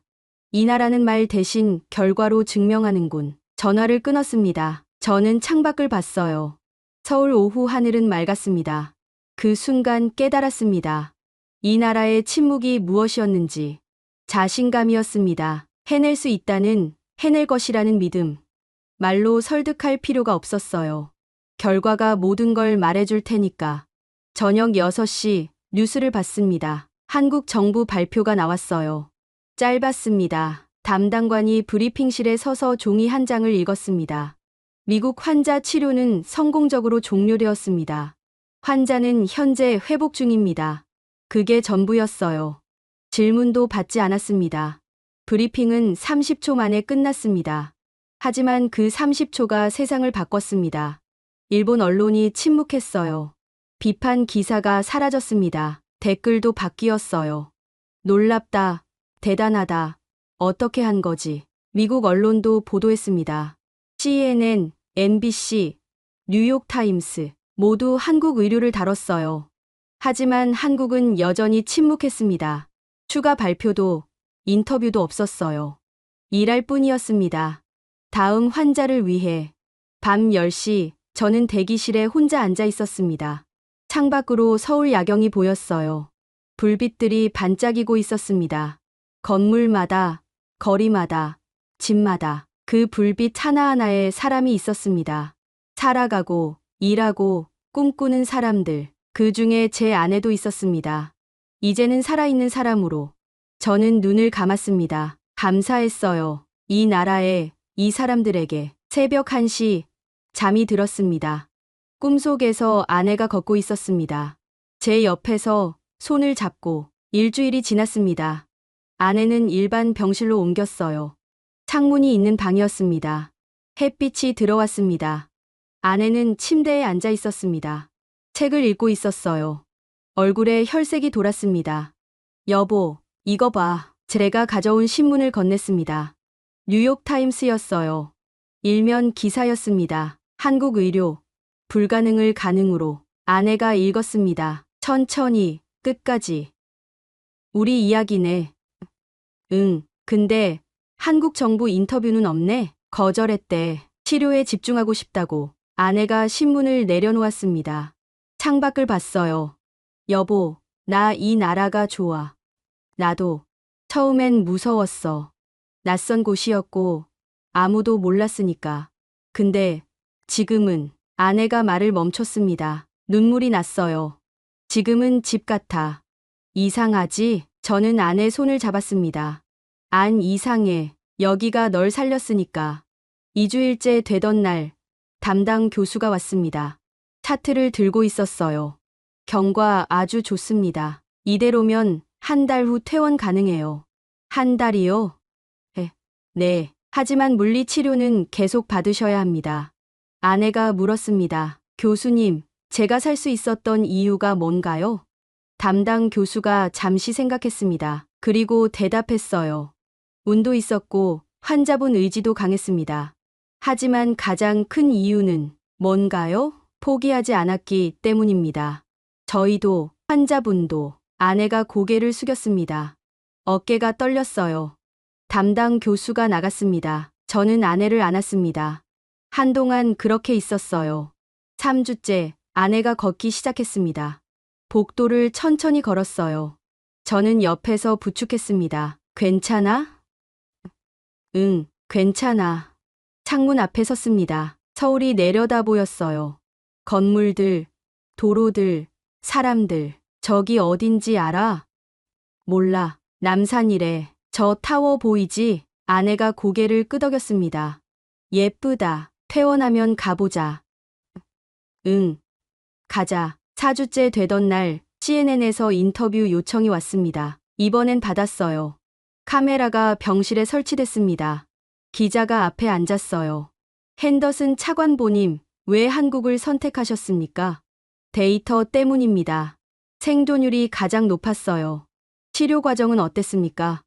이 나라는 말 대신 결과로 증명하는군. 전화를 끊었습니다. 저는 창밖을 봤어요. 서울 오후 하늘은 맑았습니다. 그 순간 깨달았습니다. 이 나라의 침묵이 무엇이었는지. 자신감이었습니다. 해낼 수 있다는, 해낼 것이라는 믿음. 말로 설득할 필요가 없었어요. 결과가 모든 걸 말해줄 테니까. 저녁 6시 뉴스를 봤습니다. 한국 정부 발표가 나왔어요. 짧았습니다. 담당관이 브리핑실에 서서 종이 한 장을 읽었습니다. 미국 환자 치료는 성공적으로 종료되었습니다. 환자는 현재 회복 중입니다. 그게 전부였어요. 질문도 받지 않았습니다. 브리핑은 30초 만에 끝났습니다. 하지만 그 30초가 세상을 바꿨습니다. 일본 언론이 침묵했어요. 비판 기사가 사라졌습니다. 댓글도 바뀌었어요. 놀랍다. 대단하다. 어떻게 한 거지? 미국 언론도 보도했습니다. CNN, MBC, 뉴욕타임스 모두 한국 의료를 다뤘어요. 하지만 한국은 여전히 침묵했습니다. 추가 발표도 인터뷰도 없었어요. 일할 뿐이었습니다. 다음 환자를 위해 밤 10시 저는 대기실에 혼자 앉아 있었습니다. 창밖으로 서울 야경이 보였어요. 불빛들이 반짝이고 있었습니다. 건물마다, 거리마다, 집마다 그 불빛 하나하나에 사람이 있었습니다. 살아가고, 일하고, 꿈꾸는 사람들. 그 중에 제 아내도 있었습니다. 이제는 살아있는 사람으로. 저는 눈을 감았습니다. 감사했어요. 이 나라에, 이 사람들에게. 새벽 1시, 잠이 들었습니다. 꿈속에서 아내가 걷고 있었습니다. 제 옆에서 손을 잡고 일주일이 지났습니다. 아내는 일반 병실로 옮겼어요. 창문이 있는 방이었습니다. 햇빛이 들어왔습니다. 아내는 침대에 앉아 있었습니다. 책을 읽고 있었어요. 얼굴에 혈색이 돌았습니다. 여보, 이거 봐. 제가 가져온 신문을 건넸습니다. 뉴욕타임스였어요. 일면 기사였습니다. 한국 의료, 불가능을 가능으로. 아내가 읽었습니다. 천천히, 끝까지. 우리 이야기네. 응, 근데 한국 정부 인터뷰는 없네. 거절했대. 치료에 집중하고 싶다고. 아내가 신문을 내려놓았습니다. 창밖을 봤어요. 여보, 나 이 나라가 좋아. 나도. 처음엔 무서웠어. 낯선 곳이었고 아무도 몰랐으니까. 근데 지금은 아내가 말을 멈췄습니다. 눈물이 났어요. 지금은 집 같아. 이상하지? 저는 아내 손을 잡았습니다. 안 이상해. 여기가 널 살렸으니까. 2주일째 되던 날 담당 교수가 왔습니다. 차트를 들고 있었어요. 경과 아주 좋습니다. 이대로면 한 달 후 퇴원 가능해요. 한 달이요? 네. 하지만 물리 치료는 계속 받으셔야 합니다. 아내가 물었습니다. 교수님, 제가 살 수 있었던 이유가 뭔가요? 담당 교수가 잠시 생각했습니다. 그리고 대답했어요. 운도 있었고 환자분 의지도 강했습니다. 하지만 가장 큰 이유는 뭔가요? 포기하지 않았기 때문입니다. 저희도, 환자분도. 아내가 고개를 숙였습니다. 어깨가 떨렸어요. 담당 교수가 나갔습니다. 저는 아내를 안았습니다. 한동안 그렇게 있었어요. 3주째 아내가 걷기 시작했습니다. 복도를 천천히 걸었어요. 저는 옆에서 부축했습니다. 괜찮아? 응, 괜찮아. 창문 앞에 섰습니다. 서울이 내려다 보였어요. 건물들, 도로들, 사람들. 저기 어딘지 알아? 몰라. 남산이래. 저 타워 보이지? 아내가 고개를 끄덕였습니다. 예쁘다. 퇴원하면 가보자. 응. 가자. 4주째 되던 날 CNN에서 인터뷰 요청이 왔습니다. 이번엔 받았어요. 카메라가 병실에 설치됐습니다. 기자가 앞에 앉았어요. 핸더슨 차관보님, 왜 한국을 선택하셨습니까? 데이터 때문입니다. 생존율이 가장 높았어요. 치료 과정은 어땠습니까?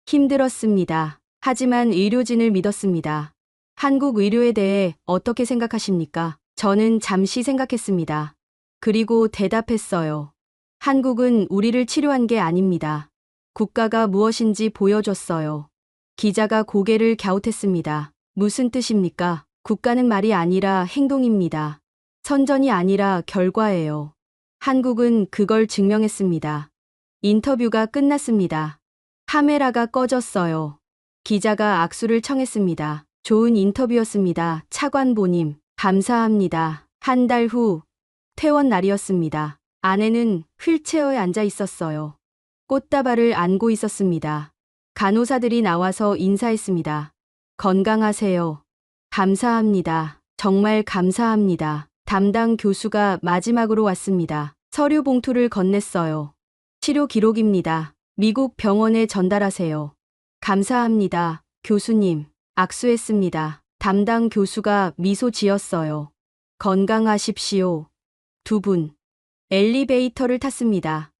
힘들었습니다. 하지만 의료진을 믿었습니다. 한국 의료에 대해 어떻게 생각하십니까? 저는 잠시 생각했습니다. 그리고 대답했어요. 한국은 우리를 치료한 게 아닙니다. 국가가 무엇인지 보여줬어요. 기자가 고개를 갸웃했습니다. 무슨 뜻입니까? 국가는 말이 아니라 행동입니다. 선전이 아니라 결과예요. 한국은 그걸 증명했습니다. 인터뷰가 끝났습니다. 카메라가 꺼졌어요. 기자가 악수를 청했습니다. 좋은 인터뷰였습니다. 차관보님, 감사합니다. 한 달 후, 퇴원 날이었습니다. 아내는 휠체어에 앉아 있었어요. 꽃다발을 안고 있었습니다. 간호사들이 나와서 인사했습니다. 건강하세요. 감사합니다. 정말 감사합니다. 담당 교수가 마지막으로 왔습니다. 서류 봉투를 건넸어요. 치료 기록입니다. 미국 병원에 전달하세요. 감사합니다. 교수님. 악수했습니다. 담당 교수가 미소 지었어요. 건강하십시오. 두 분. 엘리베이터를 탔습니다.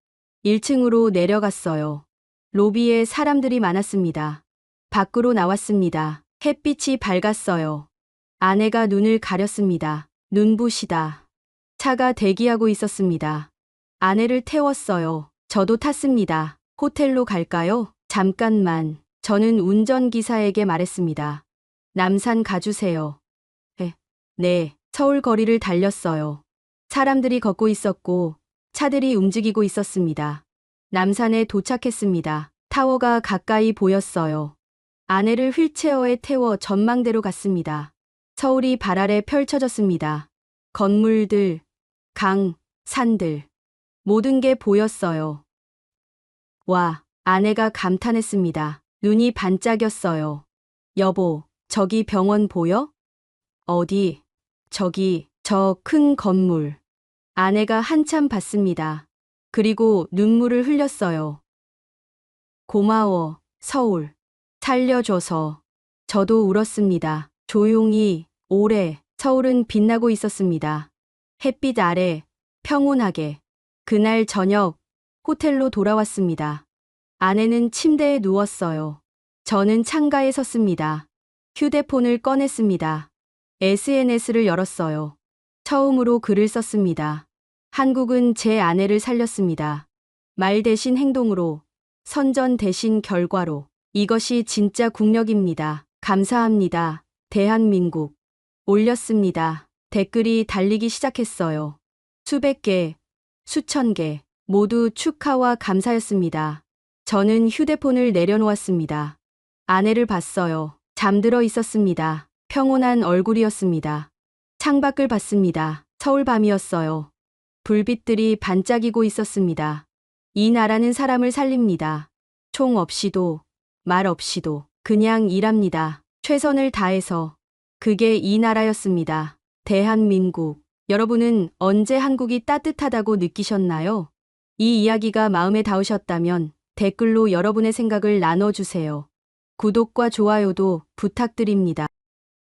1층으로 내려갔어요. 로비에 사람들이 많았습니다. 밖으로 나왔습니다. 햇빛이 밝았어요. 아내가 눈을 가렸습니다. 눈부시다. 차가 대기하고 있었습니다. 아내를 태웠어요. 저도 탔습니다. 호텔로 갈까요? 잠깐만. 저는 운전기사에게 말했습니다. 남산 가주세요. 네. 서울 거리를 달렸어요. 사람들이 걷고 있었고 차들이 움직이고 있었습니다. 남산에 도착했습니다. 타워가 가까이 보였어요. 아내를 휠체어에 태워 전망대로 갔습니다. 서울이 발 아래 펼쳐졌습니다. 건물들, 강, 산들. 모든 게 보였어요. 와, 아내가 감탄했습니다. 눈이 반짝였어요. 여보, 저기 병원 보여? 어디? 저기, 저 큰 건물. 아내가 한참 봤습니다. 그리고 눈물을 흘렸어요. 고마워, 서울. 살려줘서. 저도 울었습니다. 조용히, 오래. 서울은 빛나고 있었습니다. 햇빛 아래, 평온하게. 그날 저녁, 호텔로 돌아왔습니다. 아내는 침대에 누웠어요. 저는 창가에 섰습니다. 휴대폰을 꺼냈습니다. SNS를 열었어요. 처음으로 글을 썼습니다. 한국은 제 아내를 살렸습니다. 말 대신 행동으로, 선전 대신 결과로. 이것이 진짜 국력입니다. 감사합니다. 대한민국. 올렸습니다. 댓글이 달리기 시작했어요. 수백 개, 수천 개, 모두 축하와 감사였습니다. 저는 휴대폰을 내려놓았습니다. 아내를 봤어요. 잠들어 있었습니다. 평온한 얼굴이었습니다. 창밖을 봤습니다. 서울 밤이었어요. 불빛들이 반짝이고 있었습니다. 이 나라는 사람을 살립니다. 총 없이도, 말 없이도, 그냥 일합니다. 최선을 다해서. 그게 이 나라였습니다. 대한민국. 여러분은 언제 한국이 따뜻하다고 느끼셨나요? 이 이야기가 마음에 닿으셨다면 댓글로 여러분의 생각을 나눠주세요. 구독과 좋아요도 부탁드립니다.